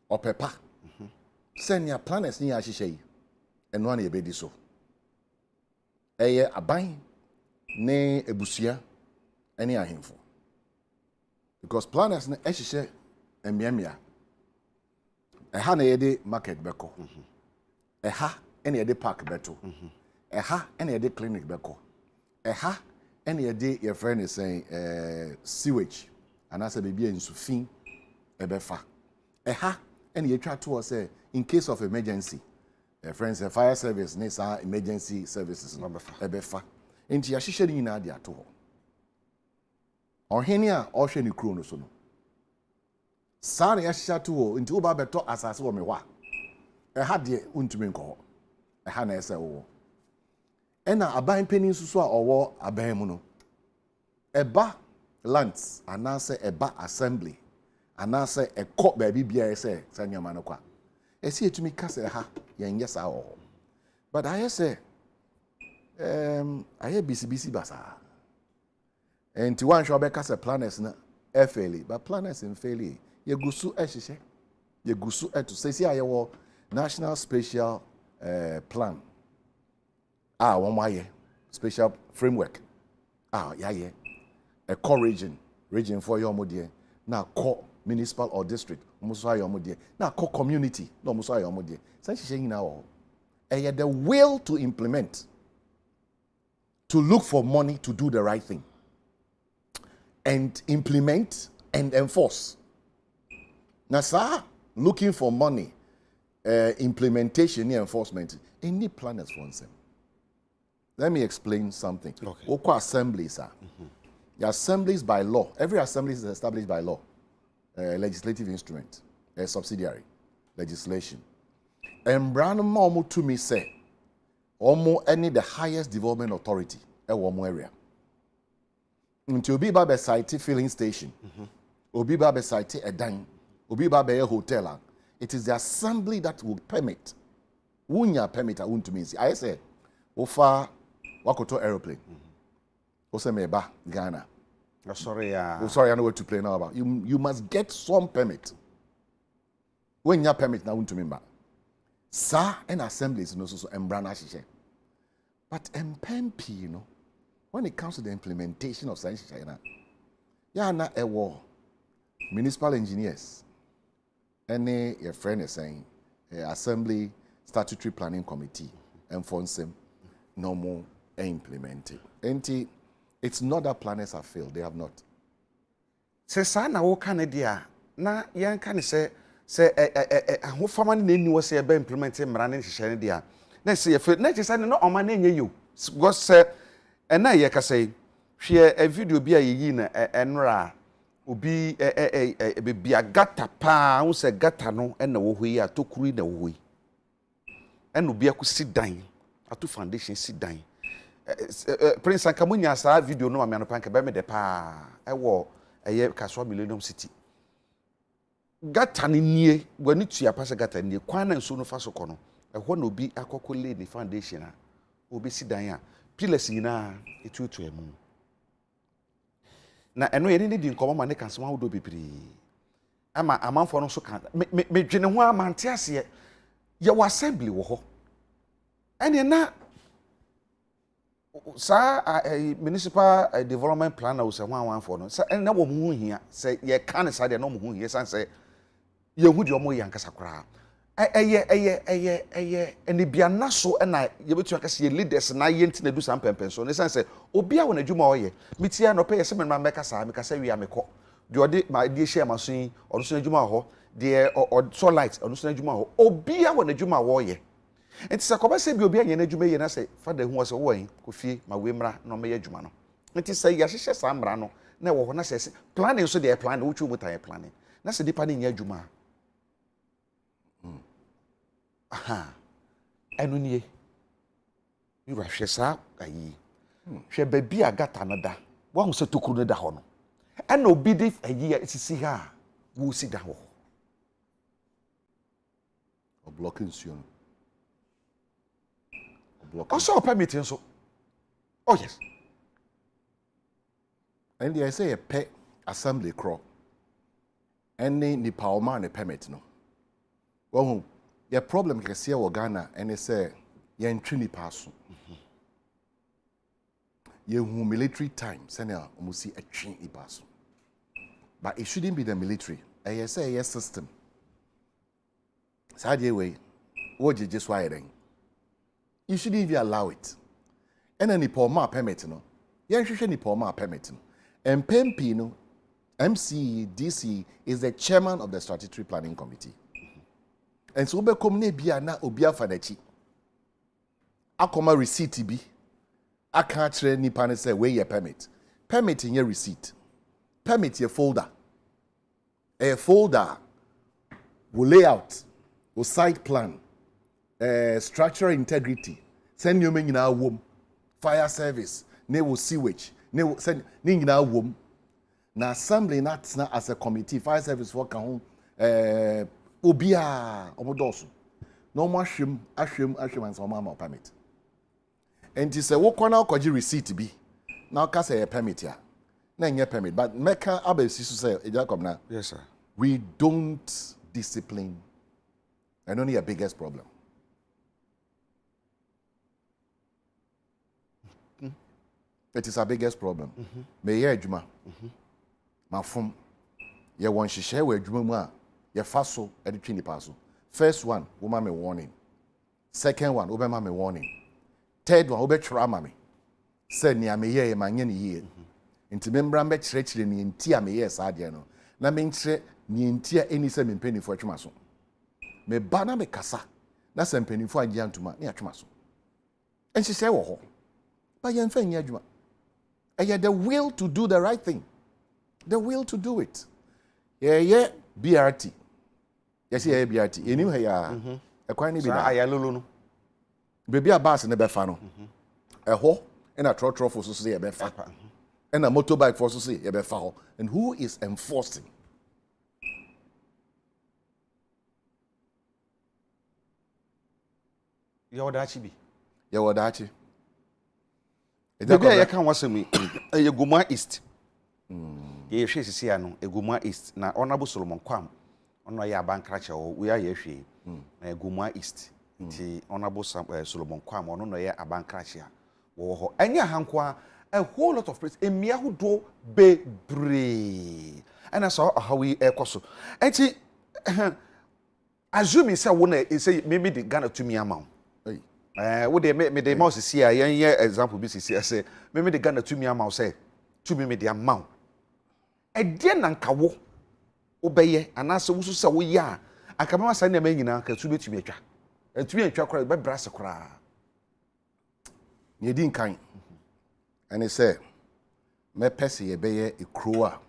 or pepper. Send your planners near Shishay, and one a baby so. A year a buying, ne ebusia any ahemfo. Because planners na ehihye emiamia. Eha na yede market beko. Eha ene yede park beto. Eha ene yede clinic beko. Eha ene yede your friend is saying sewage. And I say baby nsufin ebefa. Eha ene yetwa to say in case of emergency. Friends, a fire service needs our emergency services ebefa. Inti ya hihye ni na de ato ho. Ohene a ohwe ni kuro no so no. Saa na ya hihye to ho inti wo ba beto asase wo me ho a. Eha de untumi nko ho. Eha na ese wo. Ena aban panin susu a owo aban mu no. Eba lands anase eba assembly anase ekọ ba bibia ese sanyama no kwa. Esi etumi kase ha yen yes a wo. But I say I BCBC basa. And to one shall be kase planners na fairly, but planners in fairly. Ye gusu ehihye. Ye gusu to say ayewo national special plan. One waye special framework. Yeah. A core region for your modie. Now core municipal or district. Muso ayo modie. Now core community. No muso ayo modie. Say she now. The will to implement, to look for money to do the right thing, and implement and enforce. Now, sir, looking for money, implementation, enforcement, any planners for them. Let me explain something. Okay. Oko assemblies are. The assemblies by law. Every assembly is established by law. Legislative instrument, a subsidiary, legislation. And brand mo to me say, omo any the highest development authority omo area. Until obi ba be site filling station, obi ba be site a dan, obi ba be a hotel. It is the assembly that will permit. Wunya permit a to me. I say, ofa wakoto aeroplane. Ose meba Ghana. Sorry, sorry, I know what to play now about. You must get some permit. When you permit na to me ba. Sa and assemblies no so embrana shishe. But MPMP, you know, when it comes to the implementation of science China, yeah, na a war. Municipal engineers, any your friend is saying, assembly statutory planning committee, enforce them, no more implemented. And it's not that planners have failed; they have not. Se sa na wo kan dia na yan kan se ahofama ne ni wo se be implement mra ne hihye ne dia na se ye na je say no oma na enye yo go se na ye ka say hwe a video bi a yi na enra obi bia gata pa wo se gata no na wo hoyi atokuru na wo hoyi ena obi akusi dan atu foundation si dan prince ankamunya sa video no ma no panka be me de pa wo eye Kaswa Millennium City gata ni nie gwani tua pase gata nie kwan na nso no fa so kono ehwo na obi akokole ni foundation a obi si dan a pillars nyina etutu emu na eno ye ni di nkomo ma ne kanso ma wodo bibiri ama amanfo no so kan me dwene ho amante ase ye wa assembly wo ho ene na sa municipal development plan na wo se ho anwanfo no sa na wo mu hia se ye kan sa de na wo mu hia san se ye hu de omo ye ankasa kora ene bia na so na ye betu akase ye leaders na ye ntina du san pempen so ne san se obi a wona dwuma oye mitia no pe ye se me ma meka sa me kasa wi amekọ de odi ma de share maso yi odo so na dwuma ho de so light odo so na dwuma ho obi a wona dwuma wo ye enti se ko ba se bi obi anya na dwuma ye na se father hu se wo yin ko fie ma we mra no me ye dwuma no enti se ya hyehyɛ sa mra no na wo ho na se planning so de plan wo twu mutan planning na se dipa ne nya dwuma aha enu nie yura hwe sa ayi hwe ba bi agata no da wo hu se tokuru no da ho no ena obi de ayi sisi ha wo si da ho o blocking sion also permitting so oh yes and I say a pet assembly crop any ni power ne permit no wo your problem can see Ghana and they say you're in Trini Passo. you military time, senior musi a train ipaso. But it shouldn't be the military. I say a system. Sadly way, what you just wiring. You shouldn't even allow it. And then the poor ma permit no. You should the poor ma permit no. And PMP no, MCE, DC is the chairman of the statutory planning committee. And so we come ne bia na obia fadachi. Akoma receipt bi. Aka kire nipa ne say we ye permit. Permit in your receipt. Permit your folder. A folder will lay out, will site plan, structural integrity, send you in our womb, fire service, ne will sewage, ne will send in our womb. Na assembly not as a committee, fire service work home, obia omodosu. No more ashim and some mama permit. And it say what corner koji receipt be. Now cast a permit here. Na permit, but Mecca Abeiku say Jacob na. Yes, sir. We don't discipline, and only a biggest problem. It is our biggest problem. Me ye adwuma. Mafum. Ye won hihye we adwuma mu a ye fa so e de twi nipa so. First one, woman me warning. Second one, obema me warning. Third one, obetwra ma me. Say ni ame ye ma nye ni ye. Nti membra mbe kyerɛkyerɛ ni nti a meyɛ saa deɛ no na menkyerɛ ni nti a eni sɛ mpanimfo atwuma so me ba na me kasa na sɛ mpanimfo agye antuma ne atwuma so nhyehyɛ wɔ hɔ ba yɛn fa nyɛ adwuma ɛyɛ the will to do the right thing, the will to do it. Yɛyɛ BRT yɛsɛ yɛyɛ BRT enim ha ya ɛkwan ne bi na ayalolo no bebi a bus ne bɛfa no ɛhɔ ɛna trɔtrɔfo so sɛ yɛbɛfa. And a motorbike for say and who is enforcing? Yawadachi bi. Yawadachi. Maybe I can was me a Guma East. Ye she see ano a Guma East. Na Honorable Solomon Kwam. Ono ya bankracha o we are ye Guma East. Ti Honorable Solomon Kwam ono no ya abankracha wo ho. Anya hankwa a whole lot of praise. Emia who do bebre. And I saw how we ekoso. Enti assume say one say maybe the Ghana to me amount. Wo dey me the mouse see a yen example bi see say maybe the Ghana to me amount say to me the amount. E de na nka wo obeye anase wo so say wo ya aka ma say na ma nyina ka tu betumi atwa. Atumi atwa kora be brase kora. Ye din kan. And he said, me pese ye beye e kroa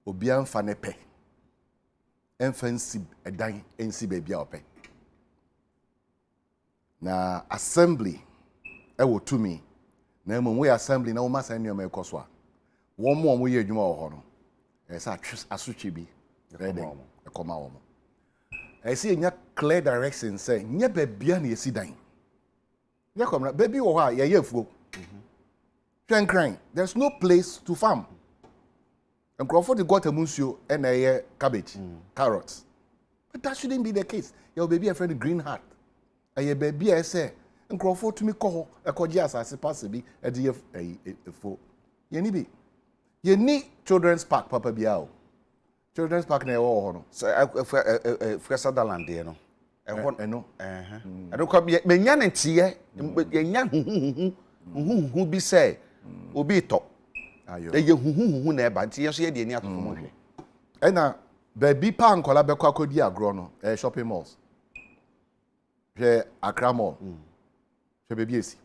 obi amfa ne pe emfansi edan ensi baabi a ope na assembly e wo tumi na mo we assembly na wo ma san nneoma ekoso a wo mo ye adwuma wo ho no e sa asotwe bi ready e koma wo mo e si nya clear direction say nya baabia na yesi dan nya komna baabi wo ho a ye afuo. There's no place to farm. And Crawford got a museo and a cabbage, carrots. But that shouldn't be the case. Your baby a friend green hat. A baby I say, and Crawford to me call a cordias as a possibly a DF a four. You need children's park, Papa Biao. Children's park near all. So I Sutherland there no. I know. I don't come yet. Menyan and tea, but yan who be say. Obi to eye huhuhu na eba nti yeso ye de ni atofo mo hwe ena baby pa nkola bekwa kodi agro no shopping malls hwe Accra mall hwe baby esi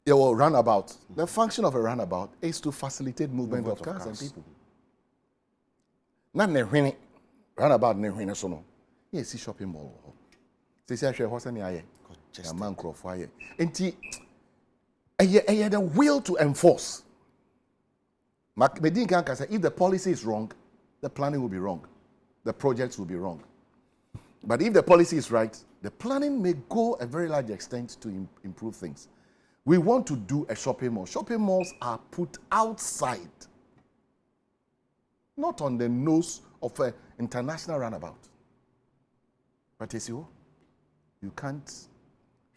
there will roundabout. The function of a roundabout is to facilitate movement of cars and people. Na ne hwene roundabout ne hwene so no yes shopping mall say say hwe ho se ne aye ya man crofo aye enti the will to enforce. If the policy is wrong, the planning will be wrong. The projects will be wrong. But if the policy is right, the planning may go a very large extent to improve things. We want to do a shopping mall. Shopping malls are put outside, not on the nose of an international roundabout. But you see, you can't.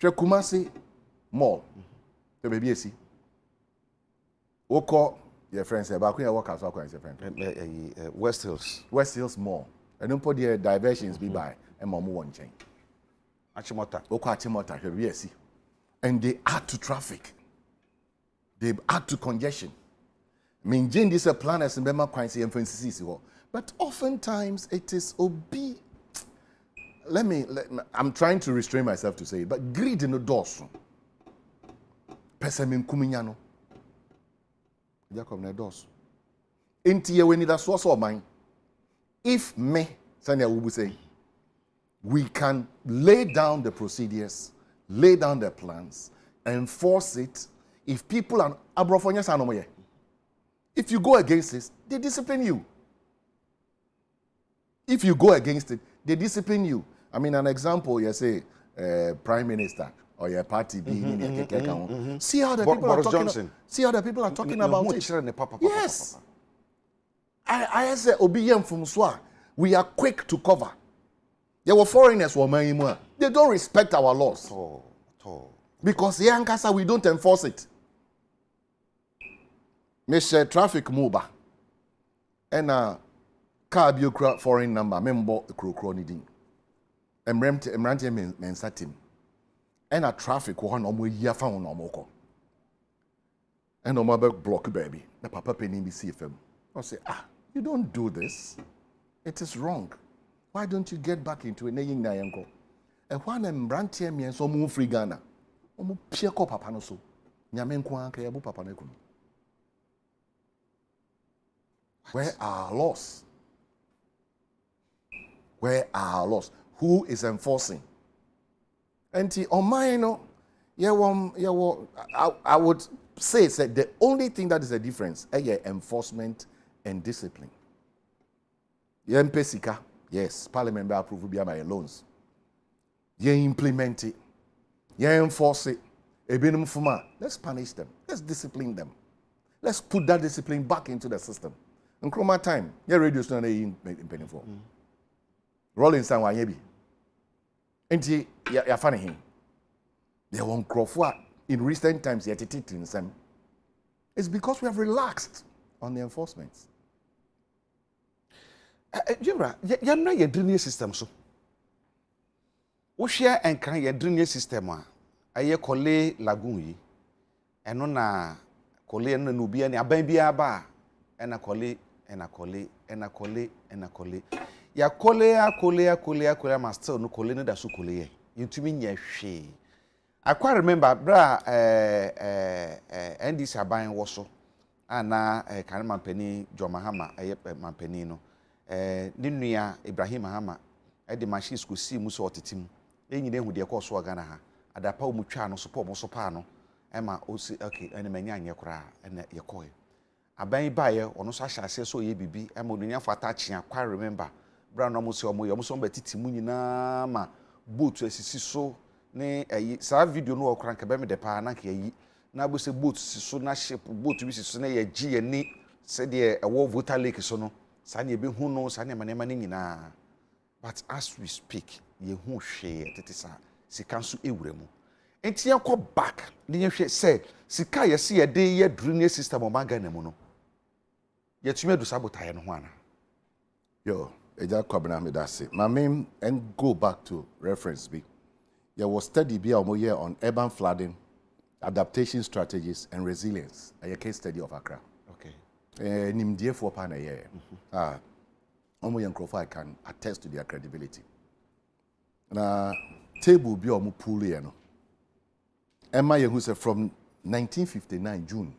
Kumasi Mall. The baby is see. Oko your friends say Abeiku ya work as your friend. West Hills. West Hills Mall. And don't put the diversions be by and mom one chain. Achimota. Oko Achimota, the baby see. And they add to traffic. They add to congestion. I mean, Jane, this is a plan as in Bema Quincy and Francis. But oftentimes it is obi. I'm trying to restrain myself to say it, but greed in the doors. Pesamin kuminyano. Jacob na doors. Inti ye weni da source of mine. If me, Sanya will say, we can lay down the procedures, lay down the plans, enforce it. If people are abrofonya sanomoye. If you go against this, they discipline you. If you go against it, they discipline you. I mean, an example, you say, Prime Minister or your party being see how the people are talking. See how the people are talking about it. Yes. I say, Obiyem from Swa, we are quick to cover. There were foreigners who were they don't respect our laws. Because here in Kasa, we don't enforce it. Mr. Traffic Moba and car biocra foreign number member krokro ni din emrante mensatim and a traffic one omo yia fa won omo ko and omo be block baby na papa penny be CFM I say you don't do this, it is wrong, why don't you get back into it na yin na yanko e when emrante men so mo free Ghana omo pie ko papa no so nyame nko an ka yebo papa na kunu. Where are our laws? Where are our laws? Who is enforcing? And on mine, I would say that the only thing that is a difference is enforcement and discipline. Pesika, yes, Parliament will approve via my loans. You implement it, you enforce it. Let's punish them. Let's discipline them. Let's put that discipline back into the system. In Chroma time, your radio station in penny for. Rolling San Wanyebi. And you're funny him. They won't grow for in recent times, yet it in some. It's because we have relaxed on the enforcement. You're not your drainage system, so. We share and can your drainage system. I call lagoon, and on call and Nubia and Abeiku bar, and a collie. And a collie. Ya kole ma still no kole no da so kole ye. Yintumi nya hwe. I quite remember bra NDC aban wo so ana kan mampani Jo Mahama mampani no ne nua Ibrahim Mahama de machine school si mu so otetim enyine hu de ko so Ghana ha adapa mu twa no so po mo so pa no ma o si okay ene manya anye kora ene ye koe aban baye ono so ahyase so ye bibi ma onunya fata chia quite remember bra no mo se omo so betiti mu nyina ma boat asisi so ne sa video no okran ka be me de pa na ka yi na bo se boat si so na ship boat bi si so na ye gi ani se de ewo Volta Lake so no sa ne be hu no sa ne manema ne nyina but as we speak ye hu hwe tete sa sika so ewure mu enti ye ko back ne ye hwe se sika ye se ye de ye drainage system o magana mu no ye tumi adu sabotaye no ho ana yo eja kwabena me that say my main and go back to reference be there was study be here on urban flooding, adaptation strategies and resilience, a case study of Accra. Okay. Nimdie for pan a year. I can attest to their credibility. Na table be omu pool here no. Emma who said from 1959 June.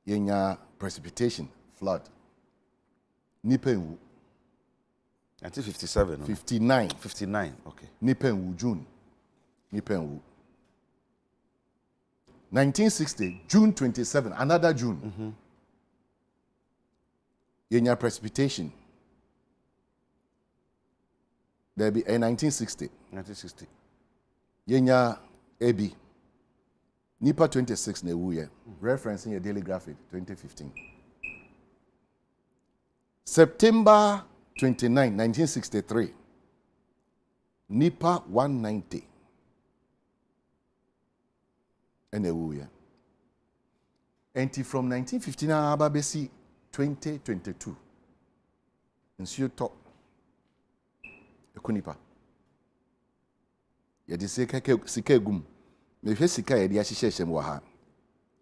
Yenya precipitation, flood. Nipenwu 1957. 59. 59. Okay. Nipenwu June. Nipenwu. 1960 June 27. Another June. Yenya precipitation. There be 1960. 1960. Yenya AB. Nipa 26 ne wuye. Referencing your daily graphic 2015. September 29, 1963. Nipa 190. and ewuye. Enti from 1959 ababesi 2022. Nsuo tɔ ekunipa. Yɛde sika egum. Mehwɛ sika yɛde ahyehyɛ wɔ ha.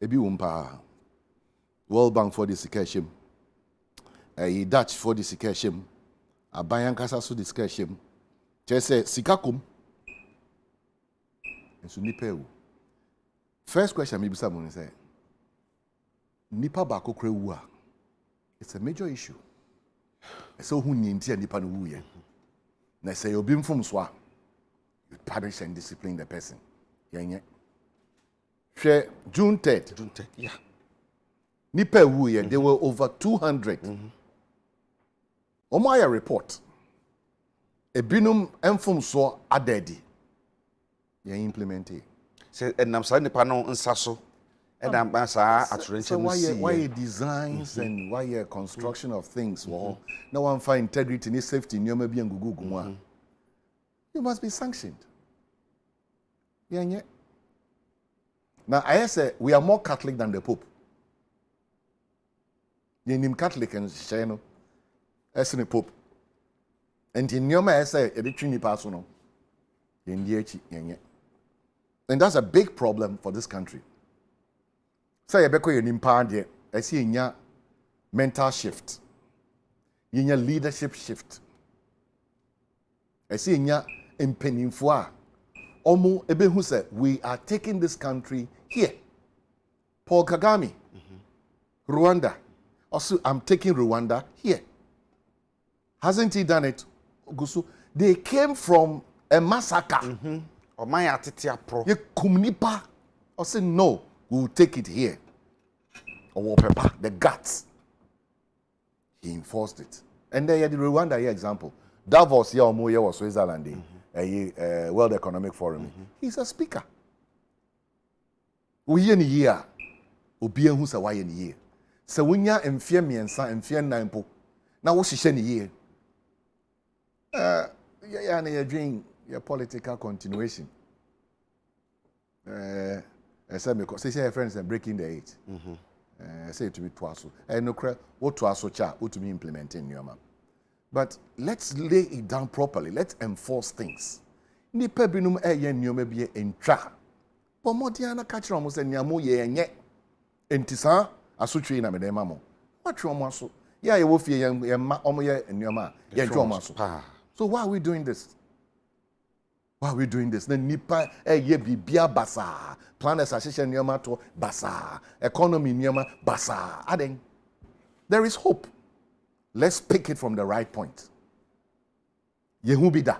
Ebi wɔ mpa. World Bank for the sika hyɛm. Dutch for the sika hyɛm. Aban ankasa so the sika hyɛm. Kyerɛ sɛ sika kom. Nso nipa ewu. First question me bisa mo ne sɛ nipa baako kora wu a it's a major issue. So who ni nti nipa no wu ye. Na sɛ obi mfom so a you punish and discipline the person. Yenye. Hwɛ June 3rd. June 3rd. Yeah. Nipa wu ye, there were over 200. Omo aya report. Ebinum mfom so adedi. Ye implement it. Say enam sa nipa no nsa so. And sa aturenche mu see. Why designs and why construction of things. Now one find integrity and safety nyoma bi ngugu mu. You must be sanctioned. Yeah. Now I say we are more Catholic than the Pope. Yenim Catholic and Sheno as the Pope. And in nyoma I say e between ni paso no. And that's a big problem for this country. Say you beko yenim pa de I see nya mental shift. Nya leadership shift. I see nya empenimfo a omo ebehu say we are taking this country here. Paul Kagame. Rwanda. Also I'm taking Rwanda here. Hasn't he done it? Gusu. They came from a massacre. Or my atitia pro. Ye kumnipa. I say no, we will take it here. Or paper, the guts. He enforced it. And then the Rwanda here example. Davos here omo was Switzerland. World Economic Forum. He's a speaker. We here ni year. Obi ehu sa wa ye ni year. Se wonya emfie miensa emfie nan po. Na wo hihye ni year. Yeah, na dream your political continuation. Say your friends are breaking the age. Say to me twice. No credit. What twice cha? What to me implementing your man. But let's lay it down properly. Let's enforce things. Ni pebinum yen nyoma bi entra. Pomodiana catch almost and yamu ye nye. Entisa asutri na medema mo. What aso? Yeah, you will fear omo ye nyoma. Ye aso. So why are we doing this? Why are we doing this? Then nipa ye bibia basa. Planners association nyoma to basa. Economy nyoma basa. Aden. There is hope. Let's pick it from the right point. Yehubi da.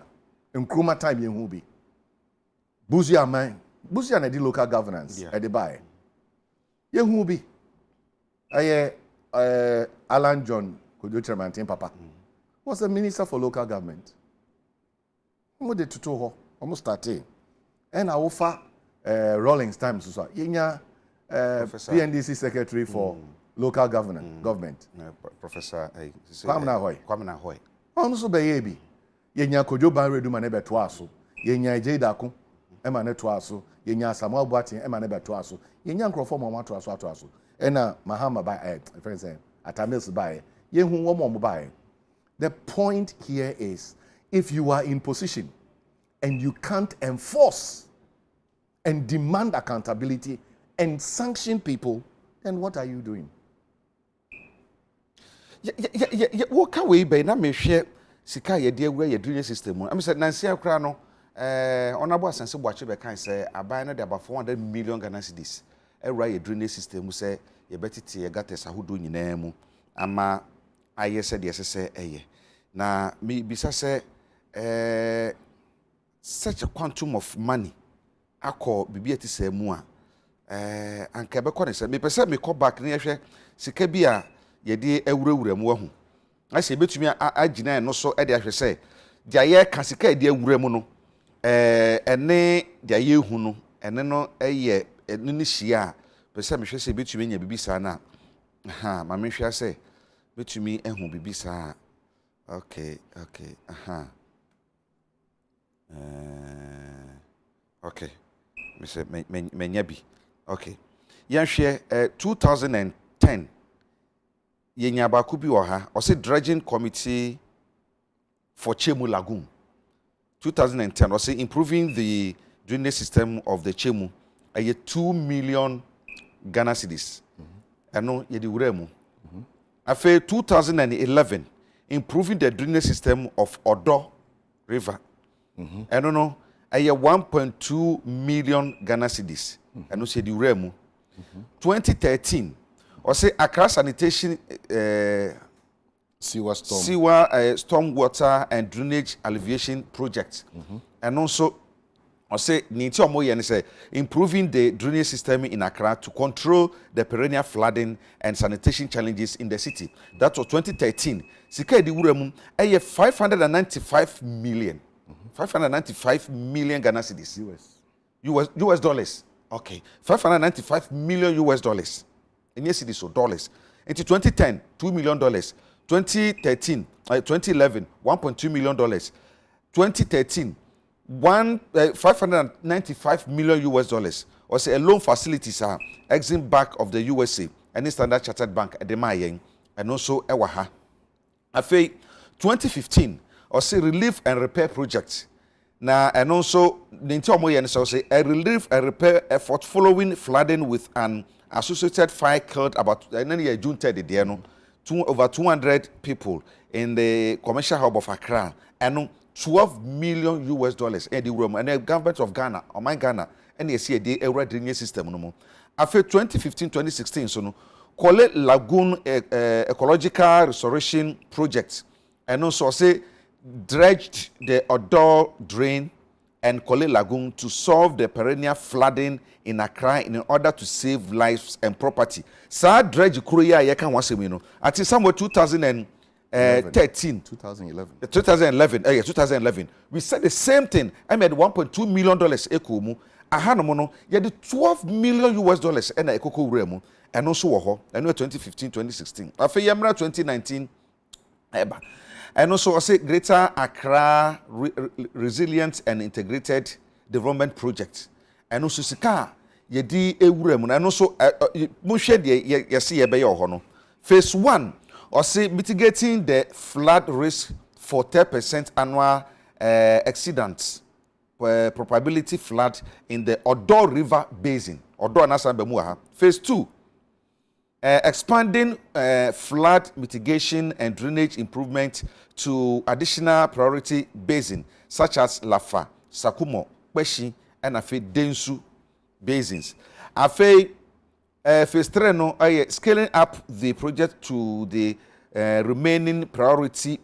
Nkruma time yehubi. Buzia man. Buzia na di local governance. Yeah. Edibaye. Yehubi. Alan John Kojo Tremantin Papa. Was the minister for local government. Omo de tutu ho. Omo started. And I offer Rawlings times so. Yenya PNDC secretary for local government. Professor Kwame Hoy. Ono so be ye bi. Yenya Kojo Banredu ma ne beto aso. Yenya Ejeidako e ma ne to aso. Yenya Samuel Boatin e ma ne beto aso. Yenya nkrofo mo to aso. E na Mahama by friends Atamils by. Yehu wo mo by. The point here is if you are in position and you can't enforce and demand accountability and sanction people, then what are you doing? What can we be na me hwe sika ye de awura ye drainage system am say nansi akra no honorable asense boache be kan say aban no de about 400 million Ghana cedis awura ye drainage system say ye betete ye gates ahodo nyina mu ama aye se de sese eye na me bisa say such a quantum of money akọ bibiati say mu a anka be kone say me pese me call back na ye hwe sika bi a ye de awurawura mu ahu ase betumi agina no so e de ahwe say dia ye ka sika e de awura mu no ene dia ye hu no ene no eye ene ni hia pese me hwe say betumi nya bibisa na ma me hwe say betumi ehu bibisa okay okay me say menya bi Okay. Yɛnhwɛ 2010 yɛnya Abeiku bi wɔ ha ɔse dredging committee for Chemu Lagoon 2010 ɔse improving the drainage system of the Chemu ɛyɛ 2 million Ghana cedis ɛno yɛde wura mu afei 2011 improving the drainage system of Odo River ɛno no ɛyɛ 1.2 million Ghana cedis ɛno so yɛde wura mu 2013 ɔse Accra sanitation sewer storm water and drainage alleviation project ɛno nso ɔse ne nti ɔmo yɛ ne sɛ improving the drainage system in Accra to control the perennial flooding and sanitation challenges in the city. That was 2013 sika yɛde wura mu ɛyɛ 595 million 595 million Ghana cedis US dollars. Okay, 595 million US dollars. And yes, it is so dollars. Into 2010, $2 million. 2013, 2011, $1.2 million. 2013, 595 million US dollars. Or say a loan facilities are Exim Bank of the USA and Standard Chartered Bank at the Mayeng and also Ewaha. Afei 2015, or say relief and repair projects. Now, and also, the entire say a relief and repair effort following flooding with an associated fire killed about June 30, over 200 people in the commercial hub of Accra, and 12 million US dollars in the room, and the government of Ghana, or my Ghana, and you see a drainage system. No more. After 2015-2016, so no, Kole Lagoon ecological restoration project, and also say dredged the Odo drain and Kole Lagoon to solve the perennial flooding in Accra in order to save lives and property. Sa dredge kuroya yeka wasemi no. Ati somewhere 2013, 2011. We said the same thing. I made $1.2 million ekomu. Ahanomo no ye the 12 million US dollars ena ekoko wura mu. And also wo and 2015-2016. After Yamra 2019 eba. And also I say Greater Accra Resilient and Integrated Development Project. And also sika yedi ewura mu. And also mo hwe de ye se ye be yo no. Phase 1 or say mitigating the flood risk for 10% annual exceedance probability flood in the Odo River Basin. Odo anasa be mu ha. Phase 2 expanding flood mitigation and drainage improvement to additional priority basin such as Lafa, Sakumo, Kweshi, and Afe Densu basins. Afe phase 3 no scaling up the project to the remaining priority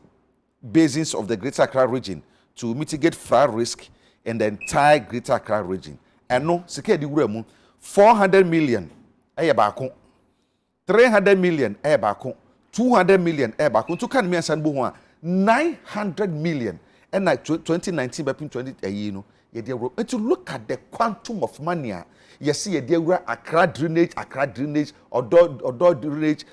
basins of the Greater Accra region to mitigate flood risk in the entire Greater Accra region. And no, sika di wura mu 400 million baako. 300 million baako. 200 million baako. To kan me ansan bo ho a 900 million and 2019 by 20 you know and to look at the quantum of money you see a Accra drainage or drainage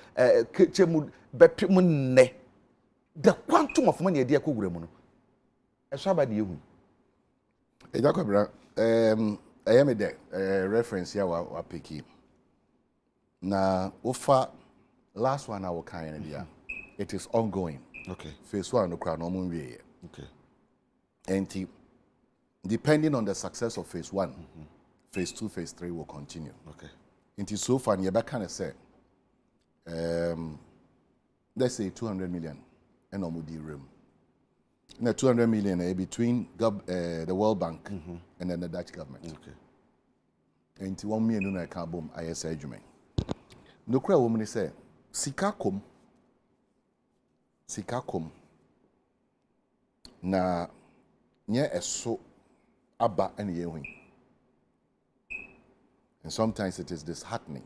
the quantum of money there ko wura mu no eso aba de ehu Jakobra I am the reference here wa picky na ofa last one I will kind there it is ongoing. Okay. Phase 1 no kra no mo wie. Okay. And depending on the success of phase 1, phase 2, phase 3 will continue. Okay. Until so far, you can say, let's say 200 million and omudi room. Now 200 million between the World Bank and then the Dutch government. Okay. And 1 million no ka bom IS adwuma. No kra woman say sika kom na nye eso aba ene yehu. And sometimes it is disheartening.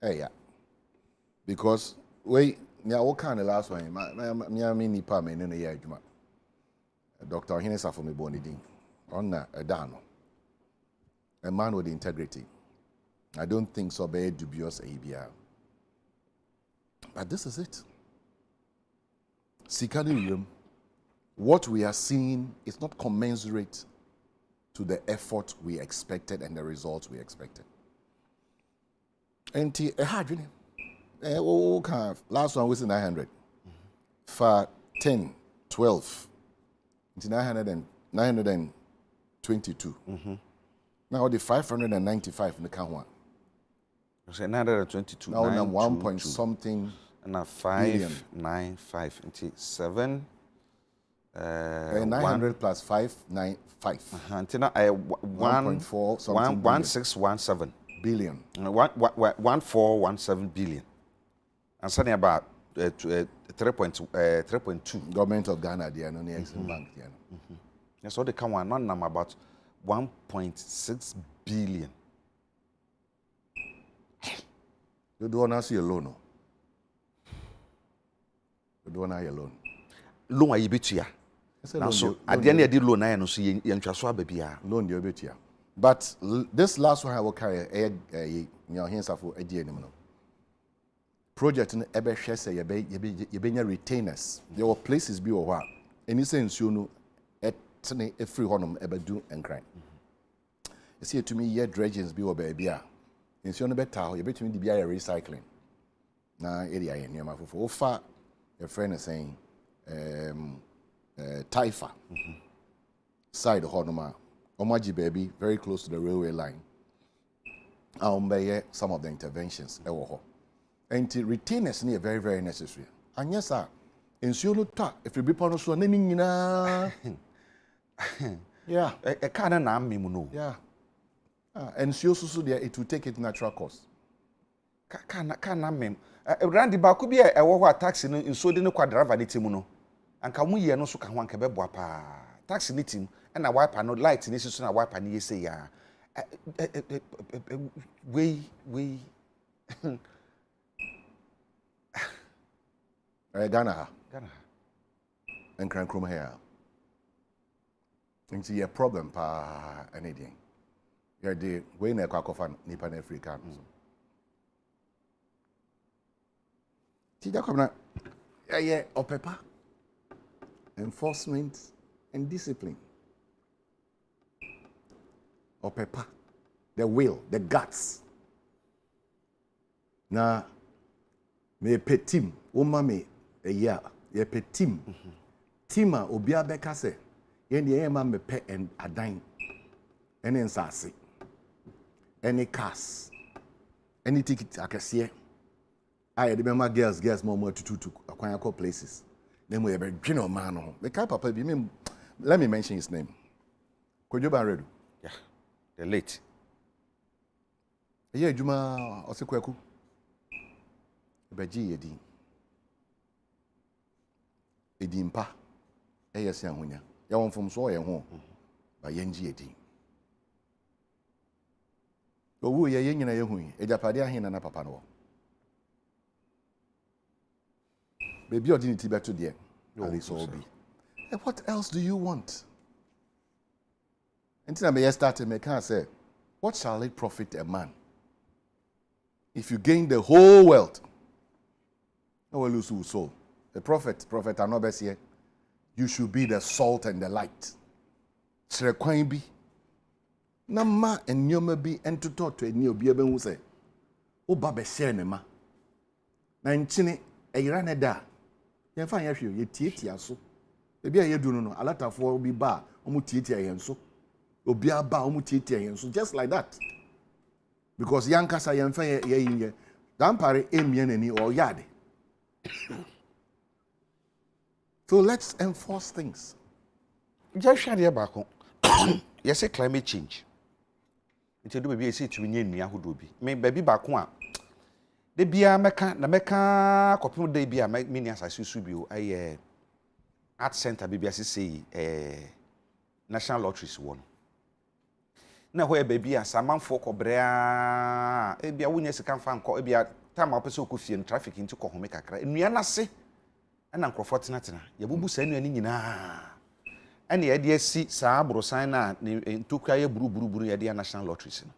Yeah. Because we what kind of last one me nipa me no ye adwuma. Dr. Hinesa for me boni din. On na edano. A man with integrity. I don't think so be dubious ABR. But this is it. Sikani, what we are seeing is not commensurate to the effort we expected and the results we expected. Enti adwene. O kan last one was 900. For 10, 12. It's 922. Now the 595 in the count one. So 922. Now 1 point something. And 595 into 7. 900 plus 595. Until 1.4 something 1617 billion. 1417 billion. And something about 3.2. Government of Ghana, they are no Exim Bank. So they come one number about 1.6 billion. You do not see a loan. You do not see a loan. Loan are you betia? Now so at the end of the loan, I know so you transfer baby. Loan you betia. But this last one I will carry your hands for a year. Project in ebe share say you be retainers. There were places be or what. Any sense you know etne a free honum ebe do and crime. You see to me here dredgings be or baby. In so no better you between the be recycling. Na area here near my for far a friend is saying Taifa side honoma Omaji baby very close to the railway line. Some of the interventions and retainers are very, very necessary. And yes, sir, in Suluta, if you be punished for naming, yeah, a cannon arm me no. Yeah, and so there it will take it natural course. Can name Randy Bakubi a war taxi in so didn't quite drive any timuno. And come we no so can one kebeba taxi knitting and a wipe and no light in this and a wipe and ye say, yeah. We. Ghana. And Cran Crum here. And see a problem pa anything. You're the way in a cacofan Nipan African. Tija come yeah, or pepper. Enforcement and discipline. Or pepper. The will, the guts. Now, me petim, umame. Yeah, ye pe team. Teama obia beka se ye ne ma me pe and adan. Ene nsase. Any cars. Any ticket akese. I de be ma girls more to akwan akọ places. Then we be dwino man no. Me kai papa bi me let me mention his name. Kojo Baredu. Yeah. The late. Ye adwuma osekwaku. Beji yedi. Edimpa eyesi ahonya ya won fom so ye ho ba yenji edi owu ye nyina ye hu ejapade ahina na papa no baby ordinity beto there ali so obi and what else do you want until I start me can say what shall it profit a man if you gain the whole wealth no will lose your soul. The prophet Anobes here, you should be the salt and the light. Srekwan bi. Na ma enyoma bi entoto to eni obi ebe hu se. Wo ba be share ne ma. Na nchine eyira ne da. Yen fa yehwe ye tietia so. Ebi a yedu no alatafo bi ba omu tietia yen so. Obi aba omu tietia yen so just like that. Because yankasa yen fa ye yin. Dampare emie nani or yade. So let's enforce things. Just share the back. Yes, say climate change. Until the baby say to me near who do be. Me baby back one. The beer meka copy de beer make mini as I subio a art center baby as say national lotteries won. Na where baby as a man for cobrea e bia wunya sika fan ko e bia time opese okofie traffic into ko home kakra. Enua na se na nkrofo tenatena yabubu sa enu ani nyina ene ye de asi saa abrosan na ntokua ye buruburu ye de national lotteries no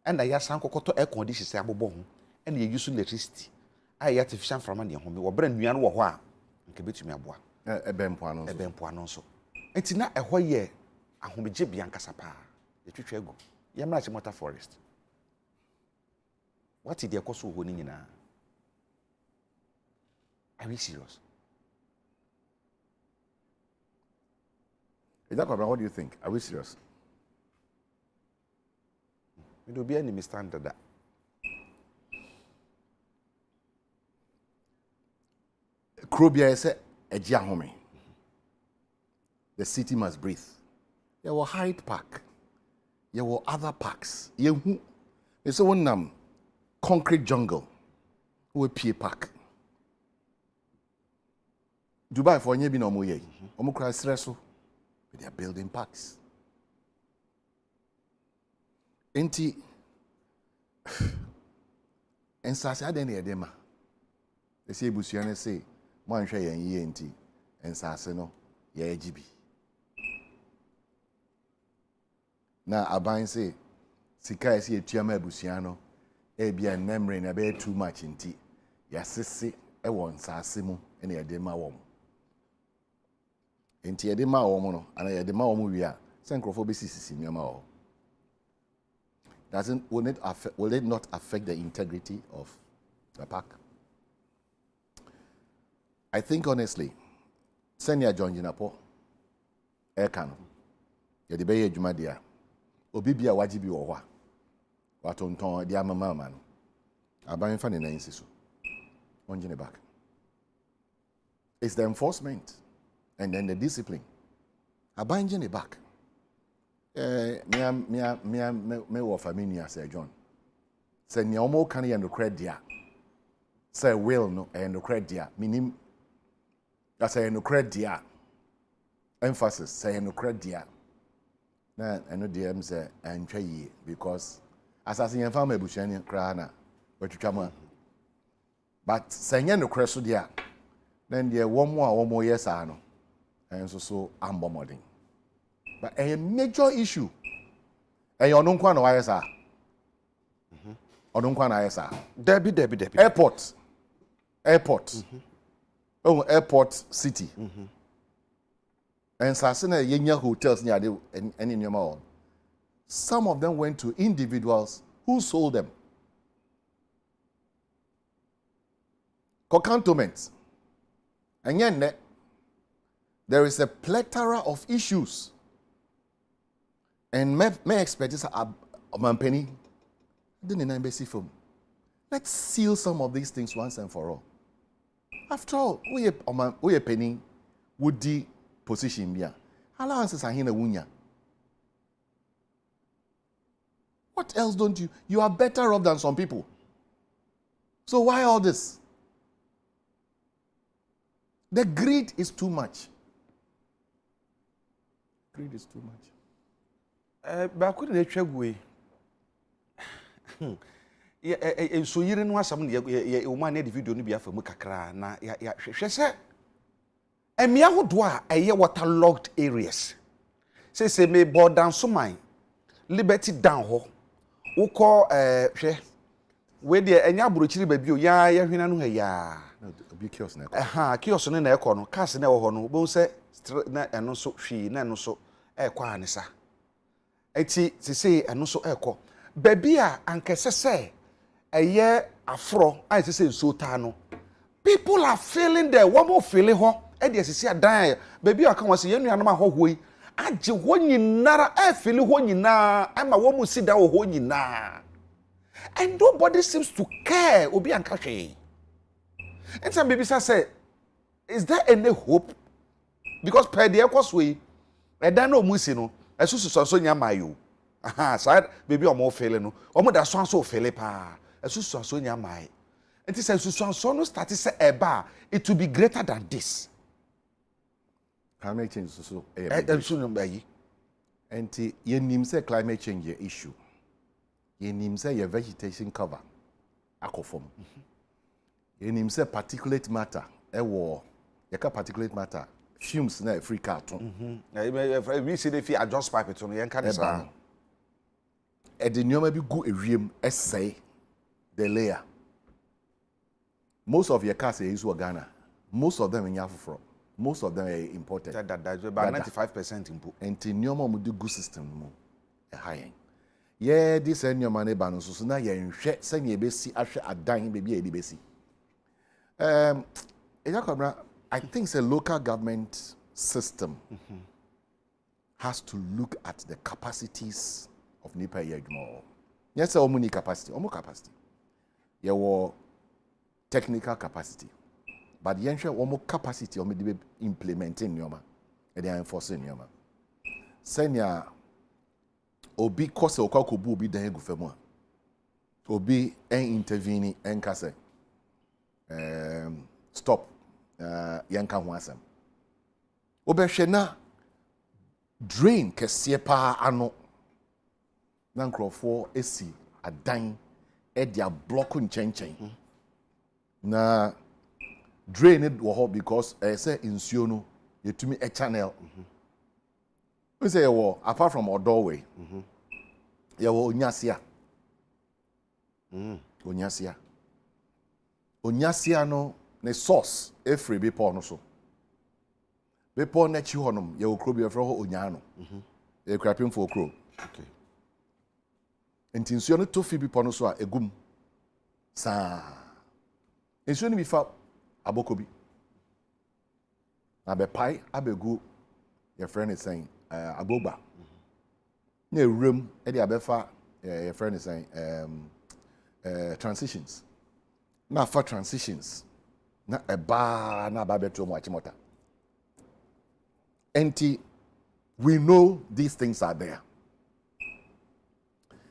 ena ya san kokoto air condition se abobo ho ene ye use electricity ay artificial from na ho me wo bra nua no wo ho a nke betumi aboa ebempo ano nso enti na eho ye ahomeje bia nkasa pa ye twetwa egu ye mra che motor forest what is the cost of winning in? Are we serious? Is that what do you think? Are we serious? It will be any standard that. Krobia is a jahome. The city must breathe. There were Hyde Park. There were other parks. There's one concrete jungle. We pay park. Dubai for any no moye. Omukra stresso. They are building parks. Enti and sasa den e dema. They say busuane say mo anhwe yan yi enti and sasa no ye agibi. Na aban say sika esi etuama busuano e bia nemre na be too much enti ya sese e won sasa mu ene e dema wom. Enti yede ma wo mo no ana yede ma wo mo wi a se nkrofo be sisi nyama wo. Will it not affect the integrity of the park? I think honestly, Senior John Jinapo, Ekano, Yadibeye Jumadia, Obibia Wajibi Owa, Watonton, Diama Man, Abayan Fan in the Insisu, on Jinebak. It's the enforcement and then the discipline. Abayan Jinebak. Me wo family as John. Say ni omo kan ye no credit. Say will no e no credit. Minim that say no credit. Emphasis say no credit. Na eno DM say antwa yi because assassin yen fam ebusuani kra na watwitwa ma. But say yen no credit so dia. Then the one more yes no. Enso so ambomoding. But a major issue. And you don't know why, sir. Or don't know sir. Debbie. Airport. Oh, airport city. And Sasina Yenya hotels near the and in your mall. Some of them went to individuals who sold them. Cantonments. And yet, there is a plethora of issues. And my expertise are penny. Didn't embassy film. Let's seal some of these things once and for all. After all, we a penny would the position be. Allowances are here wunya. What else don't you? You are better off than some people. So why all this? The greed is too much. Greed is too much. Ba ku na twagwe so yire no asam ne ye o ma na the video no bia fa mu kakra na ya hwehwe se emia hodo a eye waterlogged areas say me border so man liberty down ho ukọ hwe we de enya abrochiri ba bio ya hwena no ha ya obi kiosk na kiosk no na ekọ no cars na wo ho no bo se na eno so hwi na eno so ekọ anisa eti sisi eno so ekọ baby a ankese se eye afro a sisi nso ta no people are feeling there one more feeling ho e de sisi adan baby a kan wase yenu anoma hohoi age ho nyinara e feel ho nyina ama wo mu sida ho nyina and nobody seems to care obi anka hwe and some baby say is there any hope because per the ekos we e dan no mu si no esusu so nya mayo aha side baby omo fele no omo da so fele pa esusu so nya mai enti say esusu so no start say eba it will be greater than this climate change so esusu no bayi enti yenim say climate change issue yenim say your vegetation cover akofom yenim say particulate matter ewo yeka particulate matter fumes na free carton we see the fee adjust pipe to no yenka dey sa e de nyoma bi gu ewiem essay the layer most of your cars are used in Ghana most of them in Afro most of them are imported that about 95% import and nyoma mu di gu system mu e high Yeah, this and your money ban so na yen hwe send ye besi ahwe adan be bia edi besi. I think it's a local government system has to look at the capacities of nipa yedmo. Yes, omu capacity, capacity. Your technical capacity. But yenhwe omu capacity omu de implementing nyoma. E dey enforcing nyoma. Senya obi kose okwakobu obi dan egu fam a. Obi intervene enkase. Stop. Yanka ho asem. Obehwe na drain kese pa ano. Na nkrofo esi adan e dia block nchenchen. Na drain it wo ho because say insuo no yetumi a channel. We say wo apart from our doorway. Ya wo onyasia. Onyasia. Onyasia no ne source every be no so. Be pon na chi honom ya okro bi efro ho onya no. E krapim for okro. Okay. Ntinsuo no to fi bi no so a egum. Sa. Nsuo no bi fa abokobi. Na be pai abegu your friend is saying agoba. Na ewrem e de abefa your friend is saying transitions. Na for transitions. Na eba na ba beto mo achimota. Enti we know these things are there.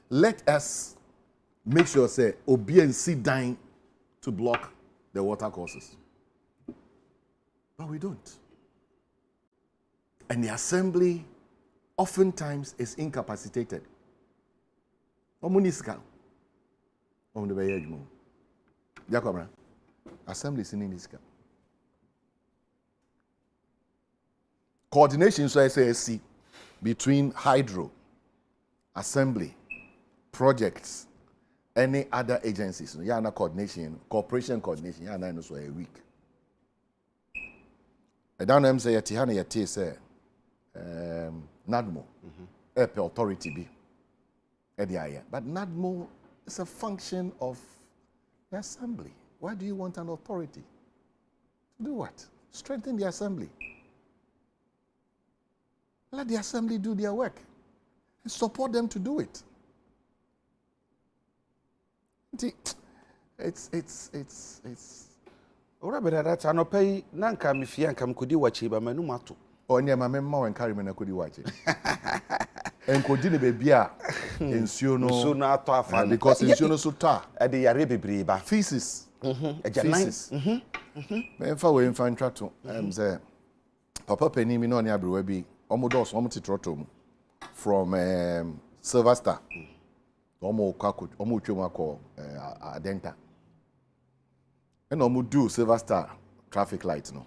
Let us make sure say obi and sit down to block the water courses. But we don't. And the assembly oftentimes is incapacitated. Omuniska. On the way Jacobra. Assembly is in this. Coordination, so I say, between hydro, assembly, projects, any other agencies. Yeah, no coordination, cooperation coordination. Yeah, no so a week. I don't know. Say Tihana Yati say, NADMO, authority be, but NADMO is a function of the assembly. Why do you want an authority? To do what? Strengthen the assembly. Let the assembly do their work and support them to do it. It's. Ora be that anopai nanka mefia nka mkodi wachi ba manu mato. Onye ma memma wan carry me na kodi wachi. Enkodi ne bebi a ensuo no ato afa because ensuo no so ta e de yare bebre ba. Feces. Feces. Me fa we mfa ntwa to. Say papa pani mi no ne abrewa bi omodos omotitroto mu from Silver Star. Omo twem akọ Adenta. And omo do Silver Star traffic light no.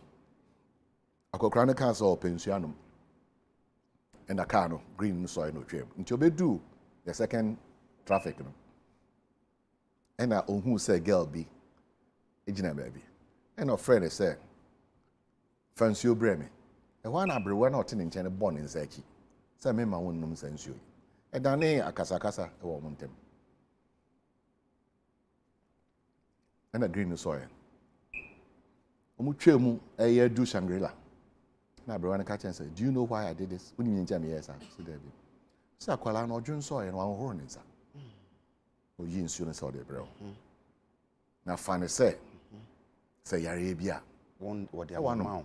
Akokra ne kan so pensuanum. And a car no green so no twem. Nti obedu the second traffic no. And a ohun say girl bi ejina baby. And a friend say fancy obreme. E wan abrewa na otin nchen born in sechi. Say me ma wonnum sansuo. E dane akasakasa e wo montem. And a green soil. Omuchemu eye do Shangri-La. Na abrewa na catch and say, "Do you know why I did this?" Uni njem yes sir. So there be. Say akwala na odwun soil no ahoro ne nsa. O yi nsuo no say de brew. Na fa ne say yare bia won wode awon.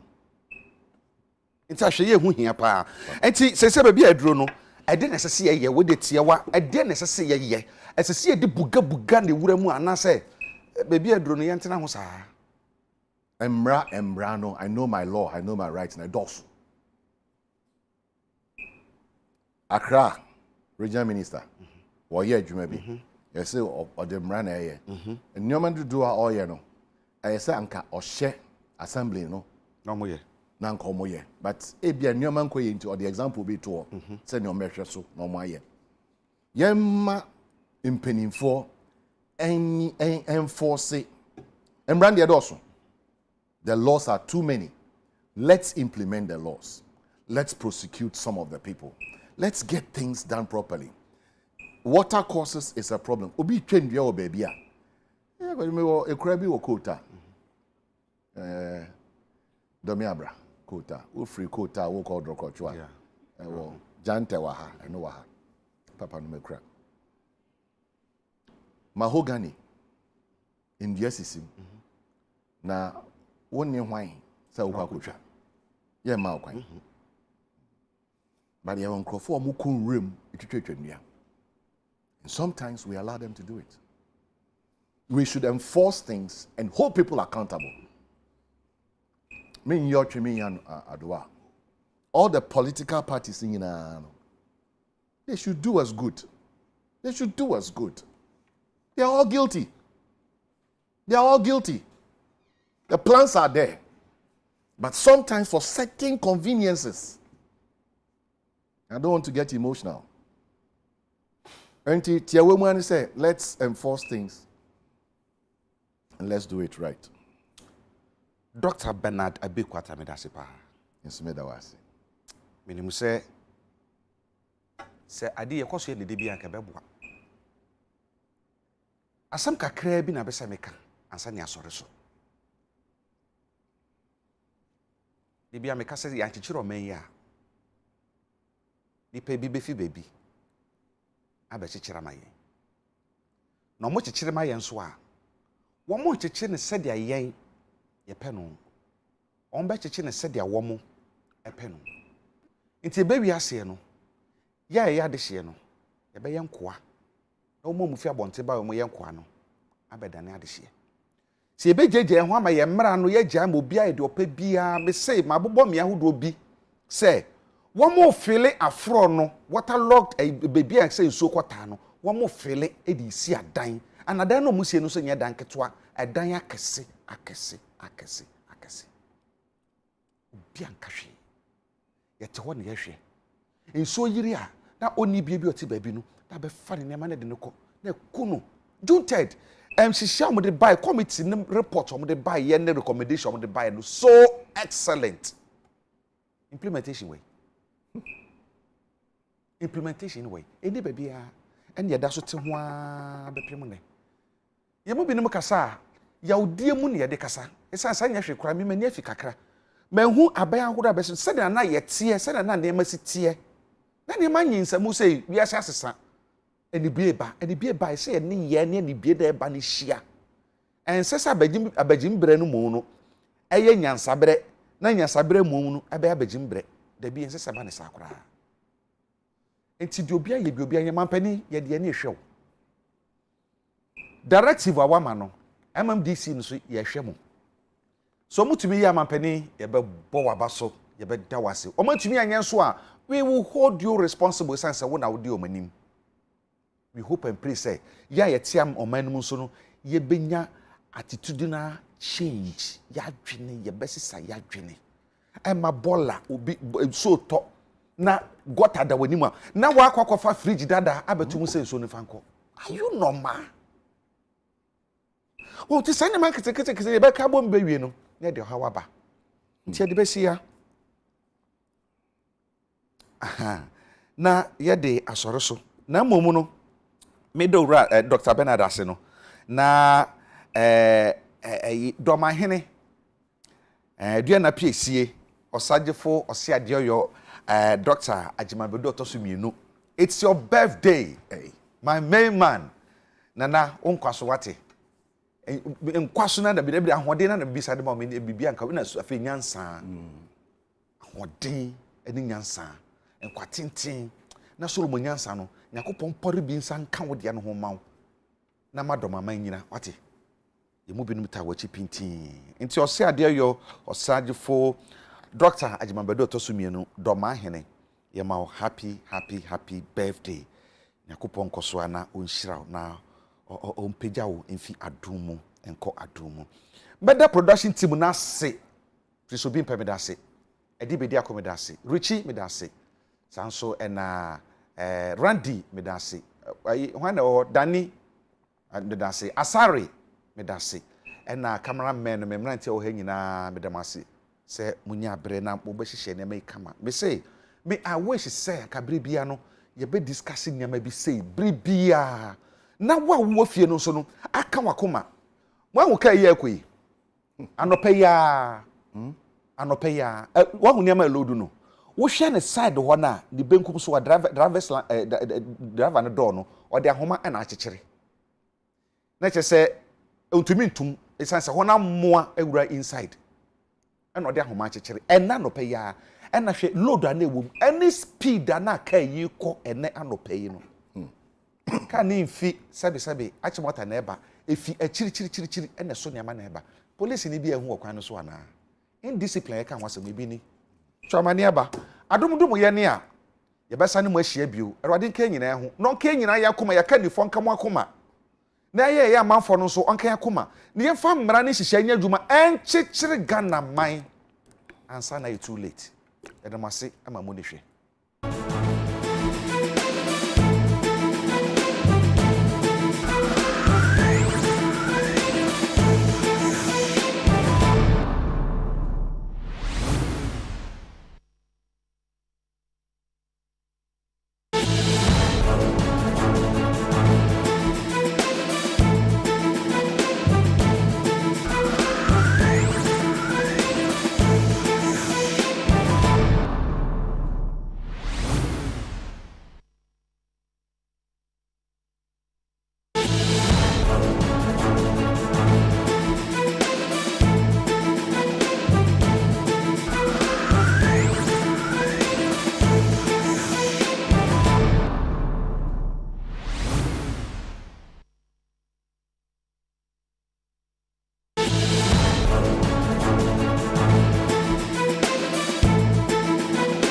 Nti ahwe ye hu hia pa. Enti sese ba bia aduro no e de nesese ye we de tiewa e de nesese ye esese ye de buga ne wura mu anase ba bia aduro no ye ntena ho saa. Embra no, I know my law, I know my rights, and I do. Accra, regional minister, or yeah, you maybe. You say, or the Mran area. And no man to do all you know. I say, Anka, or share assembly, no? No more. Nanko moye. But it be a new man going into, or the example be to send your measure so, no more ye. Yemma impending for any enforce it. And brand the also. The laws are too many. Let's implement the laws. Let's prosecute some of the people. Let's get things done properly. water courses is a problem. Obi twendua o baby a. Eh, but me wo ekura bi wo quota. Domiabra quota. Wo free quota wo call drokotwa. Yeah. Wo jante wa ha, eno wa ha. Papa no mekura. Mahogany in the system. Na wonni hwan sa wo kwakotwa. Ye ma kwan. But they are for mukun room. And sometimes we allow them to do it. We should enforce things and hold people accountable. Me your adwa. All the political parties in they should do us good. They should do us good. They are all guilty. They are all guilty. The plans are there. But sometimes for certain conveniences, I don't want to get emotional. Until Tiawemuani say, let's enforce things and let's do it right. Dr. Bernard Abeiku atamedasipa. Yes, medawasi. Minimu say adi yekoso ye de bia nkebeboa. Asam kakra bi na besa meka ansa ne asore so. De bia meka se ya nchichiro man ya. Nipa bi befi baby abechichira maye na mo chichire maye nso a wo mo chichire ne sede ayen ye pe no on be chichire ne sede a wo mo e pe no nti be wi ase no ya de hye no ye be yenkoa na wo mo fi abonte ba wo mo yenkoa no abedane ade hye si ebe jeje ho ama ye mra no ye gya ma obi a de opa bia me sei mabobo me ahodo bi say one more fele afro no waterlogged a baby and say so kwata no one more fele e di si adan anadan no musie no so nya dan ketwa adan akese obi ankahwe yete ho ne yehwe enso yiri a na oni bia oti baby no na be fa ne ma ne de no ko na kuno junted shishia mo de buy committee report mo de buy ye ne recommendation mo de buy no so excellent implementation way. Implementation way. Any baby and ya daso te ho a bepem ne. Ye mo bi no kasa ya odie mu ne ye de kasa. Esa san ya hwe kura me mani afi kakra. Manhu aban ahodo abeso se na ye tie, se na ne ma si tie. Na ne ma nyinsa mu sei wi ase asesa. Eni bie ba se ne ye ne bie da ba ne hia. Ensesa abagim bre no mu no. Eye nyansa bre. Na nyansa bre mu no ebe abagim bre. Da bi ensesa ba ne sakura. Enti di obi aye bi obi anya mampani ye de ne hwew. Directive awama no MMDC no so ye hwe mo. So mutumi ya mampani ye be bo wabaso ye be da wase. O matumi anya so a we will hold you responsible sense wo na wo di omanim. We hope and pray say ya ye tiam omanum so no ye benya attitudinal change ya dwene ye besisa ya dwene. Ema bola obi so to na gota da wani ma na wa akwakofa fridge dada abetum se so ni fanko. Are you normal? O ti sane man kete ye be ka bom be wie no na de hawa ba ntia de be sia aha na ye de asore so na momu no me do Dr. Bernard ase no na do ma hene dua na piesie osagefo osiade yo Dr. Ajimabedo Tosumienu. It's your birthday, my main man. Nana onkwaso wate. Nkwaso na da bi da ahode na bi sade ma me bibia nka na so afi nyansa. Ahode eni nyansa. Nkwatenten. Na Solomon nyansa no, Yakopon pori bi nsa nka wode no ho mawo. Na madoma man nyina wate. Yemu binum ta wachi pintin. Nti osiade yo osagefo Dr. Ajimabedo Tosumienu doma hene yema happy birthday. Yakopon koso ana onhira na ompeja wo mfi adumu enko adumu. Beda production team na se Prisobi mpemeda se. Edi bedi akomeda se. Richie meda se. Sanso ena Randy meda se. Hwana o Dani meda se. Asare meda se. Ena cameraman no memranti o ha nyina meda mase. Se munya bre na mo be hihye na mai kama me say me I wish say kabere bia no ye be discussing nyama bi say bribia na wo fie no so no aka wakoma mo hu kai ye akoi anopeya wo hu nyama lodu no wo hwe ne side ho na the benkum so driver no door no o de ahoma na akekere na che se ontumi ntum esanse ho na moa awura inside na o de ahoma akekere na anopeya na hwe load na ewo any speed na ka yi ko ene anopeyi no ka ni mfi sabe achimota na eba efi achiri na so nyama na eba police ni bi ehu okwan no so ana indiscipline e ka wasem bi ni twama ni eba adomdom ye ne a ye besa ne mo ahia bio erwade nka nyina ehu no nka nyina ya koma ya ka ni fo nka mo akoma na ye ya manfo no so onka ya koma ne ye fa mmara ne hihia nya dwuma enchechire Ghana man ansa na too late edamase ama mo ne hwe